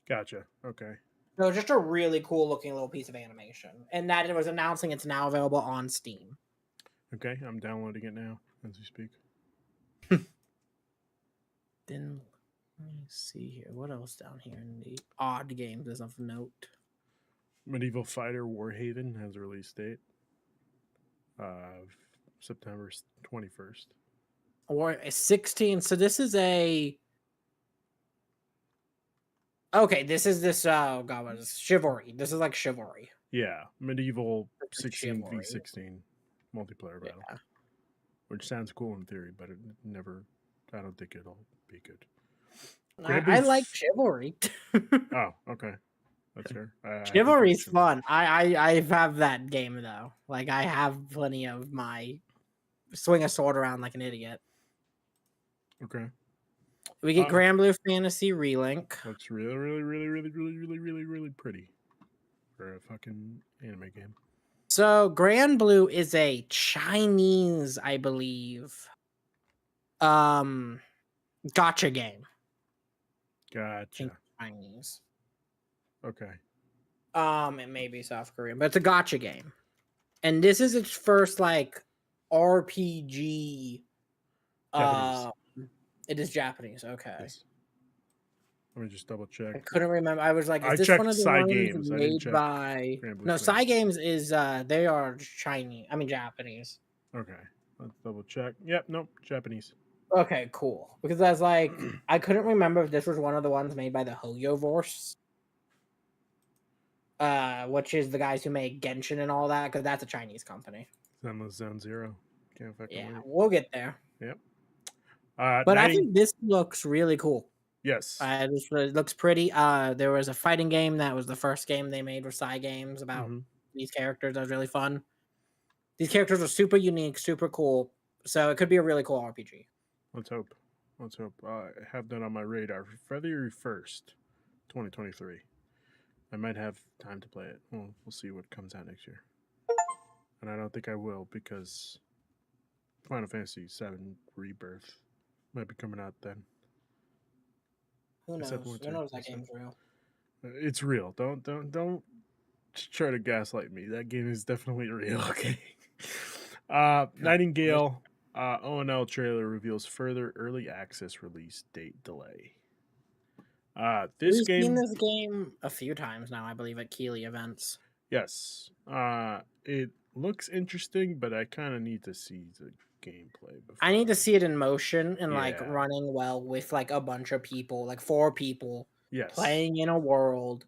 Gotcha. Okay. So just a really cool looking little piece of animation, and that it was announcing it's now available on Steam. Okay, I'm downloading it now as we speak. Then let me see here. What else down here in the odd games is of note? Medieval Fighter Warhaven has a release date of September 21st. Or 16. So this is a. Okay, this is this. Oh god, what is this? Chivalry? This is like Chivalry. Yeah, medieval This is 16v16 multiplayer battle, Yeah. which sounds cool in theory, but it never. I don't think it'll be good. I like Chivalry. Oh, okay, that's fair. Chivalry's fun. I have that game though. Like I have plenty of my swing a sword around like an idiot. Okay. We get Grand Blue Fantasy Relink. Looks really pretty for a fucking anime game. So Grand Blue is a Chinese, I believe, gotcha game. Gotcha. Chinese. Okay. It may be South Korean, but it's a gotcha game. And this is its first like RPG. Japanese. It is Japanese. Okay. Yes. Let me just double check. I couldn't remember. I was like, is this one of the ones made by? No, Psy Games is they are Chinese. I mean Japanese. Okay. Let's double check. Yep, nope, Japanese. Okay, cool. Because I was like, I couldn't remember if this was one of the ones made by the Hoyoverse. Which is the guys who make Genshin and all that, because that's a Chinese company. Zenless Zone Zero. Can't fucking wait. We'll get there. Yep. But I think this looks really cool. Yes. It looks pretty. There was a fighting game that was the first game they made with Psy Games about these characters. That was really fun. These characters are super unique, super cool. So it could be a really cool RPG. Let's hope. I have that on my radar for February 1st, 2023. I might have time to play it. We'll see what comes out next year. And I don't think I will because Final Fantasy VII Rebirth might be coming out then. Who knows? Who knows that game's real? It's real. Don't try to gaslight me. That game is definitely real. Okay. Nightingale ONL trailer reveals further early access release date delay. We've seen this game a few times now, I believe, at Keighley events. Yes. It looks interesting, but I kind of need to see the gameplay before. I need to see it in motion and like Yeah. running well with like a bunch of people, like 4 people Yes. playing in a world,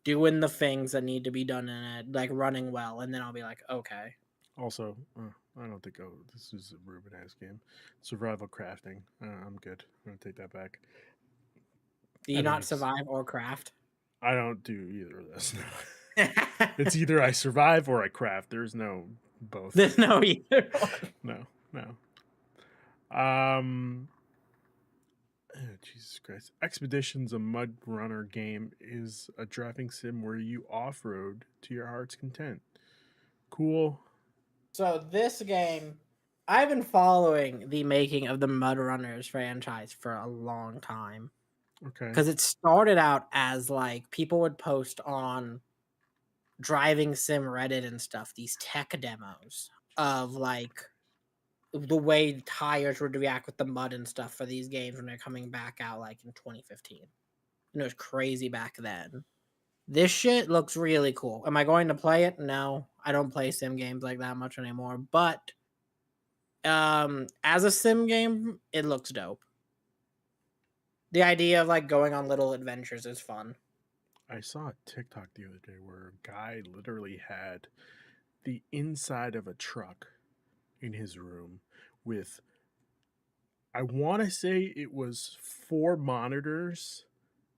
doing the things that need to be done in it, like running well, and then I'll be like, okay. Also, I don't think this is a Ruben-esque game. Survival crafting. I'm good. I'm gonna take that back. Do I you don't not have- survive or craft? I don't do either of this. It's either I survive or I craft. There's no both. There's no either one. No. Jesus Christ. Expedition's a mud runner game is a driving sim where you off-road to your heart's content. Cool. So this game, I've been following the making of the Mud Runners franchise for a long time. Okay. Because it started out as like people would post on driving sim Reddit and stuff, these tech demos of like the way tires would react with the mud and stuff for these games when they're coming back out like in 2015. And it was crazy back then. This shit looks really cool. Am I going to play it? No. I don't play sim games like that much anymore, but as a sim game, it looks dope. The idea of like going on little adventures is fun. I saw a TikTok the other day where a guy literally had the inside of a truck in his room with, I want to say it was 4 monitors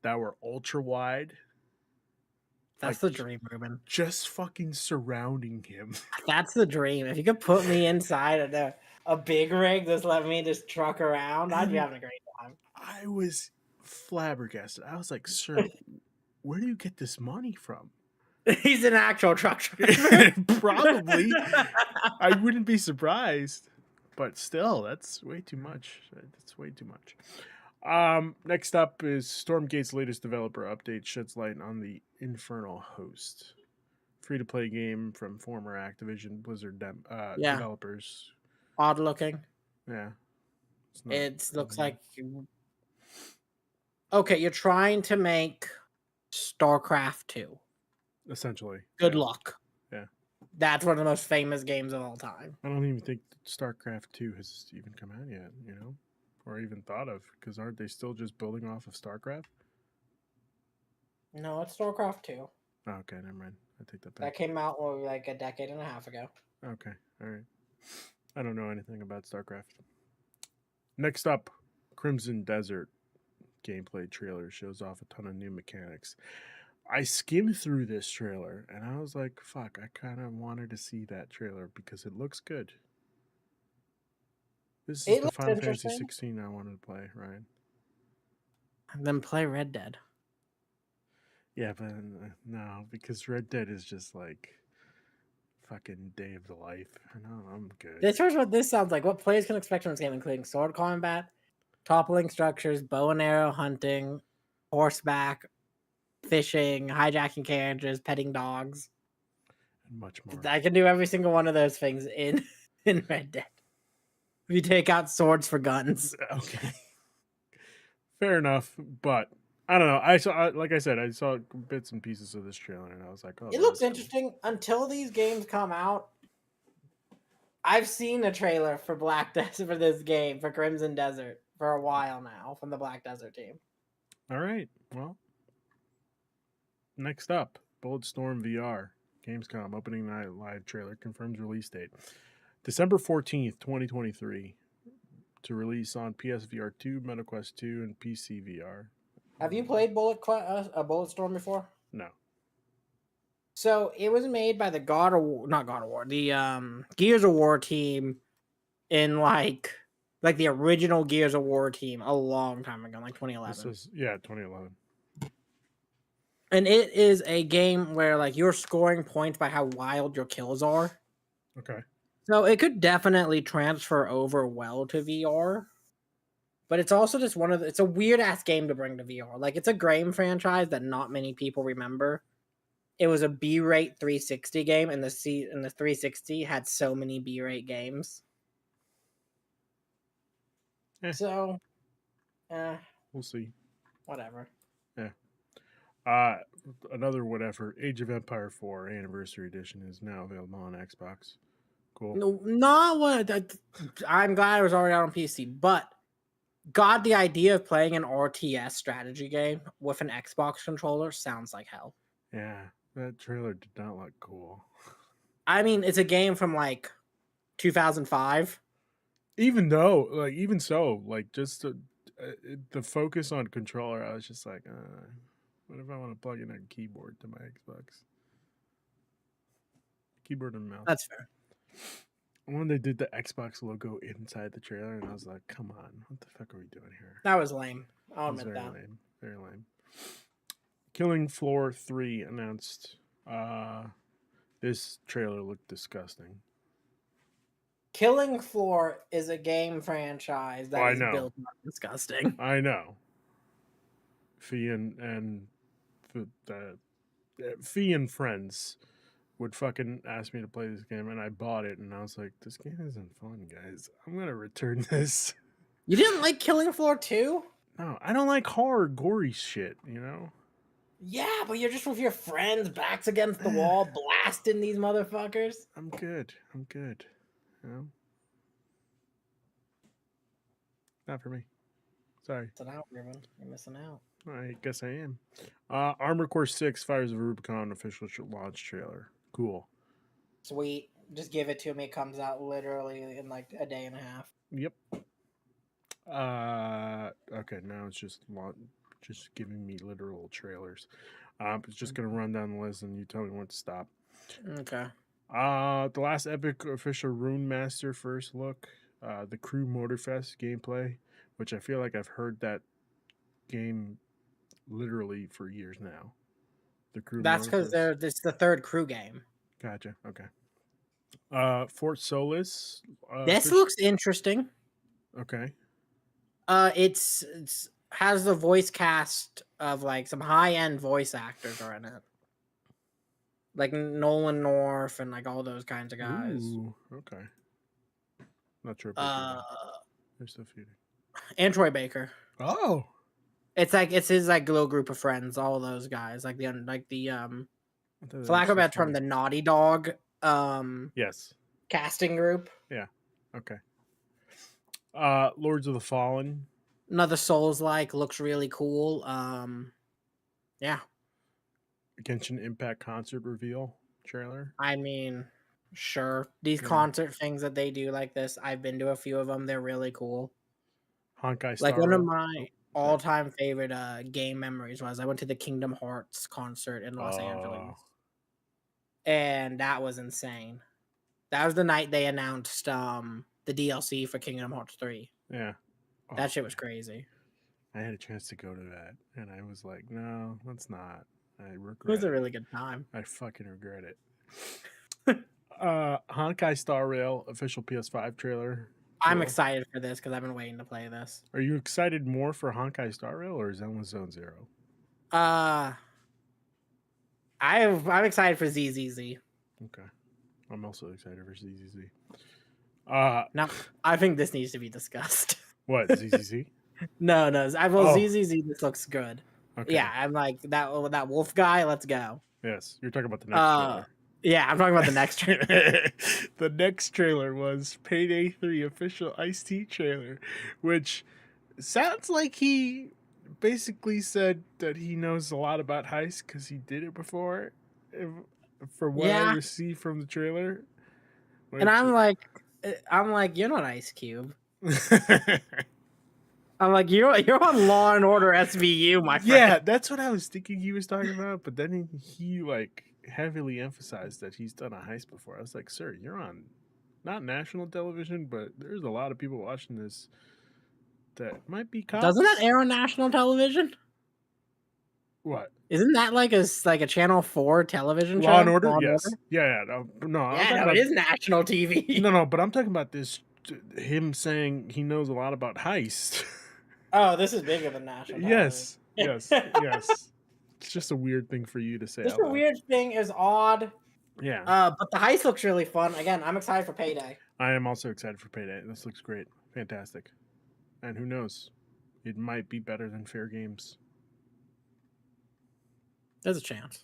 that were ultra wide. That's Like, the dream, Ruben. just fucking surrounding him. That's the dream. If you could put me inside of a big rig, just let me just truck around, I'd be And having a great time. I was flabbergasted. I was like, sir, where do you get this money from? He's an actual truck driver. Probably. I wouldn't be surprised. But still, that's way too much. That's way too much. Next up is Stormgate's latest developer update sheds light on the Infernal Host. Free-to-play game from former Activision Blizzard developers. Odd looking. Yeah. It looks like... Okay, you're trying to make StarCraft 2. Essentially. Good yeah. luck. Yeah. That's one of the most famous games of all time. I don't even think StarCraft 2 has even come out yet, or even thought of, because aren't they still just building off of StarCraft? No, it's StarCraft 2. Oh, okay, never mind. I take that back. That came out like a decade and a half ago. Okay, all right. I don't know anything about StarCraft. Next up, Crimson Desert gameplay trailer shows off a ton of new mechanics. I skimmed through this trailer and I was like, fuck, I kind of wanted to see that trailer because it looks good. This is the Final Fantasy 16 I wanted to play, Ryan. Then play Red Dead. Yeah, but no, because Red Dead is just like fucking day of the life. No, I'm good. This is what this sounds like. What players can expect from this game, including sword combat, toppling structures, bow and arrow hunting, horseback, fishing, hijacking carriages, petting dogs, and much more. I can do every single one of those things in Red Dead. If you take out swords for guns. Okay. Fair enough, but I don't know. I saw bits and pieces of this trailer, and I was like, "Oh, it looks interesting." Cool. Until these games come out, I've seen a trailer for Black Desert for this game for Crimson Desert for a while now from the Black Desert team. All right. Well, next up, Bulletstorm VR Gamescom opening night live trailer confirms release date December 14th, 2023, to release on PSVR 2, MetaQuest 2, and PC VR. Have you played Bulletstorm before? No. So it was made by the the Gears of War team in like the original Gears of War team a long time ago, like 2011. This was 2011. And it is a game where like you're scoring points by how wild your kills are. Okay. So it could definitely transfer over well to VR. But it's also just it's a weird ass game to bring to VR. Like it's a game franchise that not many people remember. It was a B-rate 360 game, and the 360 had so many B-rate games. So, we'll see. Whatever. Yeah. Another whatever. Age of Empire 4 Anniversary Edition is now available on Xbox. Cool. No, not what. I'm glad it was already out on PC, but God, the idea of playing an RTS strategy game with an Xbox controller sounds like hell. Yeah, that trailer did not look cool. I mean, it's a game from like 2005. Even though, even so, just the focus on controller, I was just like, what if I want to plug in a keyboard to my Xbox? Keyboard and mouse. That's fair. When they did the Xbox logo inside the trailer, and I was like, come on, what the fuck are we doing here? That was lame. I'll It was admit very that. lame. Very lame. Killing Floor 3 announced. This trailer looked disgusting. Killing Floor is a game franchise that is built on disgusting. I know. Fee and Fee and friends would fucking ask me to play this game, and I bought it, and I was like, this game isn't fun, guys. I'm gonna return this. You didn't like Killing Floor 2? No, I don't like horror, gory shit, Yeah, but you're just with your friends, backs against the wall, blasting these motherfuckers. I'm good. Not for me. Sorry. Missing out, Ruben. You're missing out. I guess I am. Armor Core 6 Fires of Rubicon official launch trailer. Cool. Sweet. Just give it to me. It comes out literally in like a day and a half. Yep. Okay, now it's just giving me literal trailers. It's just gonna run down the list, and you tell me when to stop. Okay. The last Epic official Rune Master first look. The Crew Motorfest gameplay, which I feel like I've heard that game literally for years now. The Crew. That's because it's the third Crew game. Gotcha. Okay. Fort Solis. This looks interesting. Okay. It's has the voice cast of like some high end voice actors are in it, like Nolan North and like all those kinds of guys. Ooh, okay. Not sure. There's so few. And Troy Baker. Oh. It's his like little group of friends, all those guys, like the for lack of a better term, the Naughty Dog yes, casting group. Yeah. Okay. Lords of the Fallen. Another Souls-like, looks really cool. Yeah. Genshin Impact concert reveal trailer. I mean, sure. These concert things that they do like this, I've been to a few of them. They're really cool. Honkai Star Like one of my all-time favorite game memories was I went to the Kingdom Hearts concert in Los Angeles. And that was insane. That was the night they announced the DLC for Kingdom Hearts 3. Yeah. That shit was crazy. I had a chance to go to that, and I was like, no, let's not. I regret it. Was a really good time. I fucking regret it. Honkai Star Rail official PS5 trailer. I'm excited for this because I've been waiting to play this. Are you excited more for Honkai Star Rail or Zenless Zone Zero? I'm excited for ZZZ. Okay. I'm also excited for ZZZ. Now, I think this needs to be discussed. What, ZZZ? No. ZZZ, this looks good. Okay. Yeah, I'm like, that wolf guy, let's go. Yes, you're talking about the next trailer. Yeah, I'm talking about the next trailer. The next trailer was Payday 3 official Ice-T trailer, which sounds like he basically said that he knows a lot about heist because he did it before, for what I received from the trailer. And I'm like, you're not Ice Cube. I'm like, you're on Law and Order SVU, my friend. Yeah, that's what I was thinking he was talking about, but then he like heavily emphasized that he's done a heist before. I was like, sir, you're on not national television, but there's a lot of people watching this that might be cops. Doesn't that air on national television? What? Isn't that like a Channel 4 television show? Law and Order? Yes. Order? Yeah. No. Yeah, it is national TV. No, but I'm talking about this. Him saying he knows a lot about heist. Oh, this is bigger than national television. Yes. It's just a weird thing for you to say. Just a weird thing is odd. Yeah. But the heist looks really fun. Again, I'm excited for Payday. I am also excited for Payday. This looks great. Fantastic. And who knows? It might be better than Fair Games. There's a chance.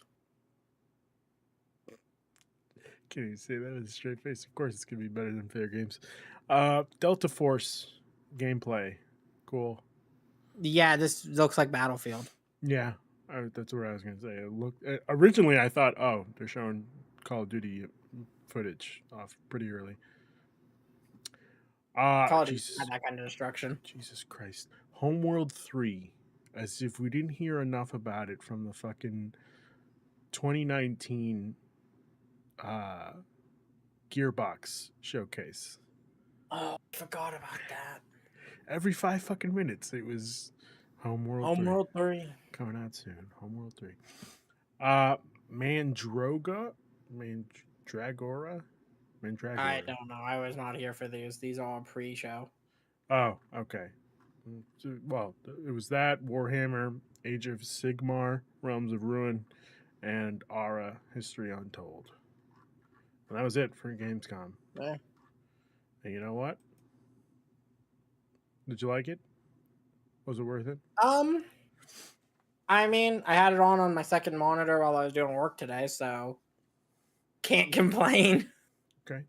Can't even say that with a straight face. Of course, it's gonna be better than Fair Games. Delta Force gameplay, cool. Yeah, this looks like Battlefield. Yeah, that's what I was gonna say. It looked originally, I thought, oh, they're showing Call of Duty footage off pretty early. Call of Duty had Jesus, that kind of destruction. Jesus Christ, Homeworld 3, as if we didn't hear enough about it from the fucking 2019 Gearbox showcase. Oh, I forgot about that. Every 5 fucking minutes, it was Homeworld 3 Homeworld 3. coming out soon. Homeworld 3. Mandragora, Mandragora. I don't know. I was not here for these. These are all pre-show. Oh, okay. Well, it was that Warhammer, Age of Sigmar, Realms of Ruin, and Aura, History Untold. And that was it for Gamescom. Yeah. And you know what? Did you like it? Was it worth it? I mean, I had it on my second monitor while I was doing work today, so can't complain. Okay.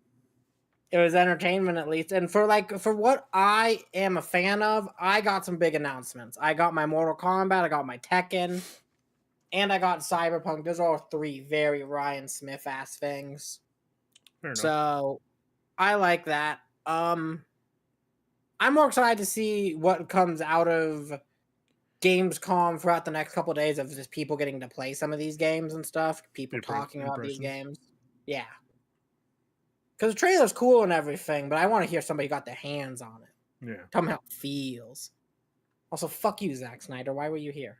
It was entertainment at least, and for what I am a fan of, I got some big announcements. I got my Mortal Kombat, I got my Tekken, and I got Cyberpunk. Those are all three very Ryan Smith ass things. Fair enough. So I like that. I'm more excited to see what comes out of Gamescom throughout the next couple of days of just people getting to play some of these games and stuff. People talking about these games. Yeah. Because the trailer's cool and everything, but I want to hear somebody got their hands on it. Yeah. Tell me how it feels. Also, fuck you, Zack Snyder. Why were you here?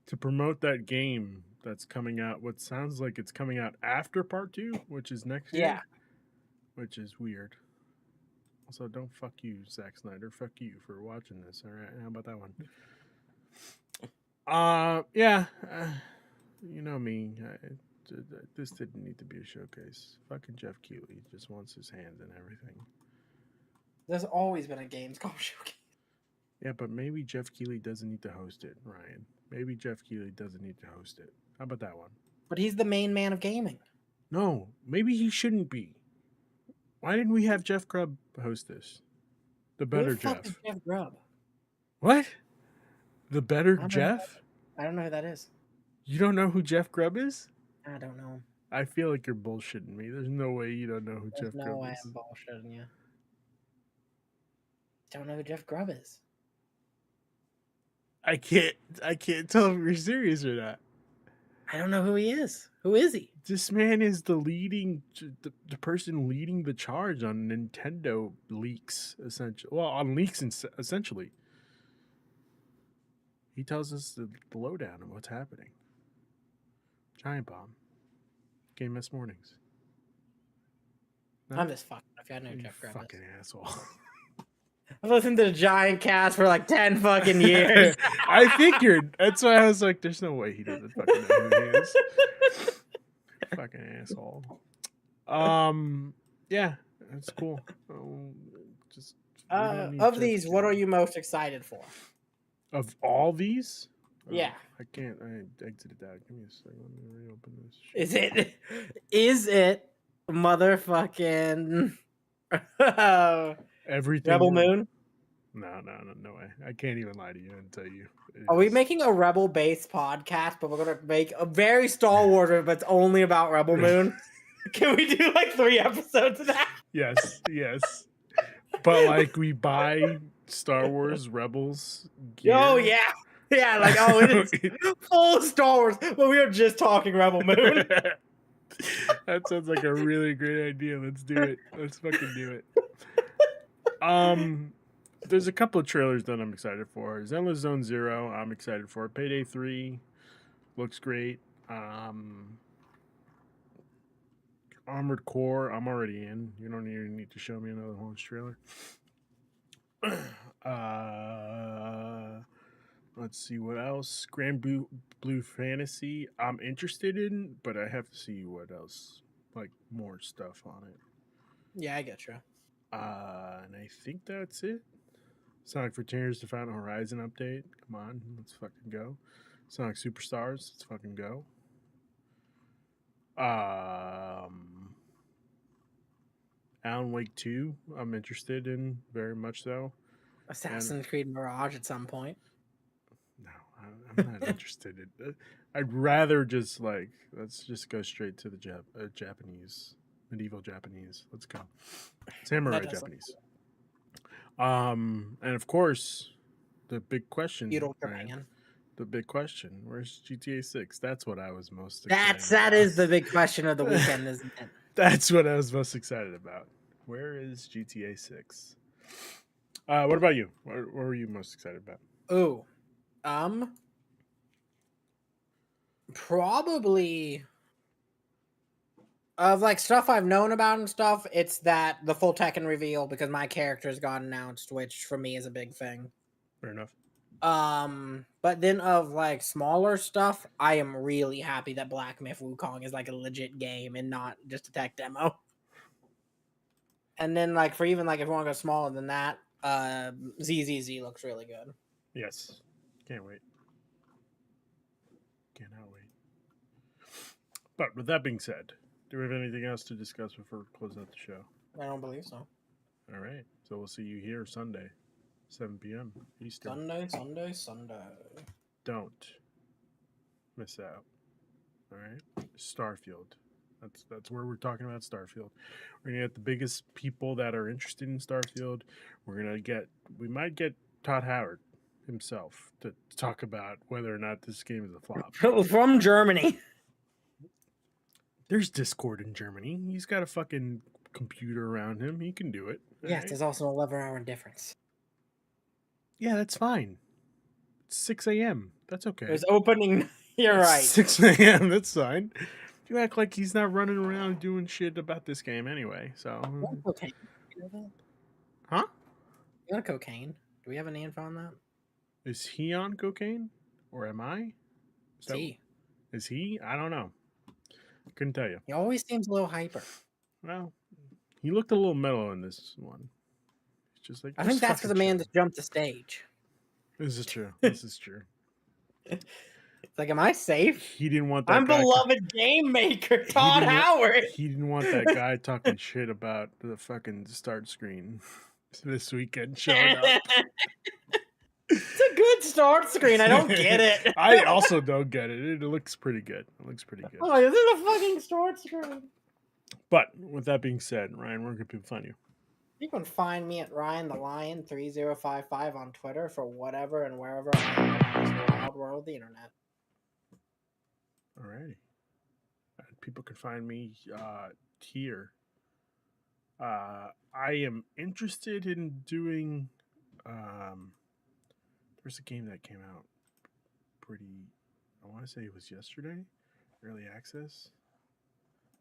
To promote that game that's coming out, what sounds like it's coming out after Part 2, which is next year. Yeah. Which is weird. Also, don't fuck you, Zack Snyder. Fuck you for watching this. All right, how about that one? Yeah. You know me. This didn't need to be a showcase. Fucking Jeff Keighley just wants his hands in everything. There's always been a Gamescom showcase. Yeah, but maybe Jeff Keighley doesn't need to host it, Ryan. Maybe Jeff Keighley doesn't need to host it. How about that one? But he's the main man of gaming. No, maybe he shouldn't be. Why didn't we have Jeff Grubb host this? The better Who the fuck Jeff. is Jeff Grubb? What? The better I Jeff? I don't know who that is. You don't know who Jeff Grubb is? I don't know. I feel like you're bullshitting me. There's no way you don't know who There's Jeff no Grubb way is. I'm bullshitting you. Don't know who Jeff Grubb is. I can't tell if you're serious or not. I don't know who he is. Who is he? This man is the person leading the charge on Nintendo leaks, essentially. Well, on leaks, essentially. He tells us the lowdown of what's happening. Giant Bomb. Game S Mornings. No? I'm just fucking. If I know You Jeff Grubb fucking is. asshole. I've listened to the Giant Cast for like 10 fucking years. I figured. That's why I was like, there's no way he doesn't fucking know who he is. Fucking asshole. Yeah, that's cool. Of these, what are you most excited for? Of all these? Yeah. I can't. I exited that. Give me a second. Let me reopen this. Shit. Is it motherfucking Everything? Rebel Moon? No way. I can't even lie to you and tell you. Are we making a Rebel-based podcast, but we're going to make a very Star Wars, but it's only about Rebel Moon? Can we do like 3 episodes of that? Yes. But like we buy Star Wars Rebels gear. Oh, yeah. Yeah, like, oh, it is full Star Wars, but we are just talking Rebel Moon. That sounds like a really great idea. Let's do it. Let's fucking do it. There's a couple of trailers that I'm excited for. Zenless Zone Zero, I'm excited for. Payday 3 looks great. Armored Core, I'm already in. You don't even need to show me another launch trailer. Let's see what else. Grand Blue Fantasy, I'm interested in, but I have to see what else, like more stuff on it. Yeah, I get you. And I think that's it. Sonic Frontiers: The Final Horizon update. Come on, let's fucking go. Sonic Superstars, let's fucking go. Alan Wake 2, I'm interested in very much so. Assassin's Creed Mirage at some point. No, I'm not interested in. I'd rather just like let's just go straight to the Japanese, medieval Japanese. Let's go, samurai That does look Japanese. And of course, the big question, beautiful, right? man. The big question: where's GTA 6? That's what I was most excited That about. is the big question of the weekend, isn't it? That's what I was most excited about. Where is GTA 6? What about you? What were you most excited about? Ooh, probably of like stuff I've known about and stuff. It's that the full Tekken reveal because my character's got announced, which for me is a big thing. Fair enough. But then of like smaller stuff, I am really happy that Black Myth Wukong is like a legit game and not just a tech demo. And then like for even like if you want to go smaller than that, ZZZ looks really good. Yes. Can't wait. Cannot wait. But with that being said, do we have anything else to discuss before we close out the show? I don't believe so. All right. So we'll see you here Sunday, 7 p.m. Eastern. Sunday. Don't miss out. All right. Starfield. That's where we're talking about Starfield. We're gonna get the biggest people that are interested in Starfield. We might get Todd Howard himself to talk about whether or not this game is a flop. From Germany. There's Discord in Germany. He's got a fucking computer around him. He can do it. Yes, there's also an 11-hour difference. Yeah, that's fine. It's 6 a.m. That's okay. There's opening. You're right. 6 a.m. That's fine. You act like he's not running around doing shit about this game anyway. So, Cocaine. You know that? huh? You got cocaine? Do we have any info on that? Is he on cocaine, or am I? Is he? I don't know. Couldn't tell you. He always seems a little hyper. Well, he looked a little mellow in this one. It's just like I think that's because the man just jumped the stage. This is true. This is true. It's like, am I safe? He didn't want that. I'm beloved game maker Todd Howard. He didn't want that guy talking shit about the fucking start screen this weekend showing up. It's a good start screen. I don't get it. I also don't get it. It looks pretty good. It looks pretty good. Oh, this is a fucking start screen. But with that being said, Ryan, where can people find you? You can find me at Ryan the Lion 3055 on Twitter for whatever and wherever I am in this wild world of the internet. Alrighty. People can find me here. I am interested in doing. There's a game that came out I want to say it was yesterday. Early access.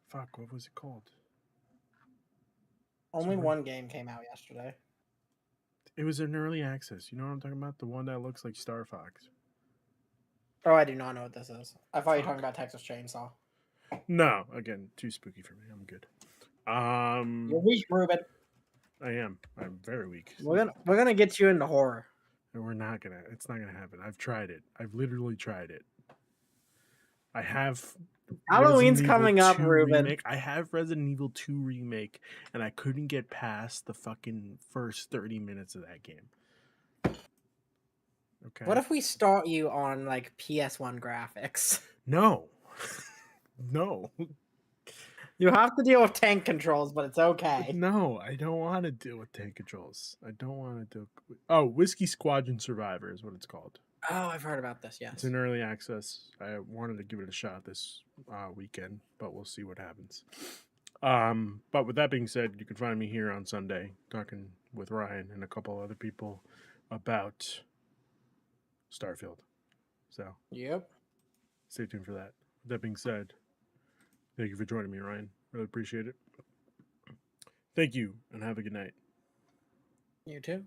Fuck, what was it called? Only one game came out yesterday. It was an early access. You know what I'm talking about? The one that looks like Star Fox. Oh, I do not know what this is. I thought you were talking about Texas Chainsaw. No, again, too spooky for me. I'm good. You're weak, Ruben. I am. I'm very weak. We're gonna get you into horror. We're not gonna. It's not gonna happen. I've tried it. I've literally tried it. I have. Halloween's coming up, Ruben. Remake. I have Resident Evil 2 remake, and I couldn't get past the fucking first 30 minutes of that game. Okay. What if we start you on like PS1 graphics? No. No. You have to deal with tank controls, but it's okay. No, I don't want to deal with tank controls. I don't want to do. Oh, Whiskey Squadron Survivor is what it's called. Oh, I've heard about this. Yes, it's in early access. I wanted to give it a shot this weekend, but we'll see what happens. But with that being said, you can find me here on Sunday talking with Ryan and a couple other people about Starfield. So, yep. Stay tuned for that. With that being said, thank you for joining me, Ryan. Really appreciate it. Thank you, and have a good night. You too.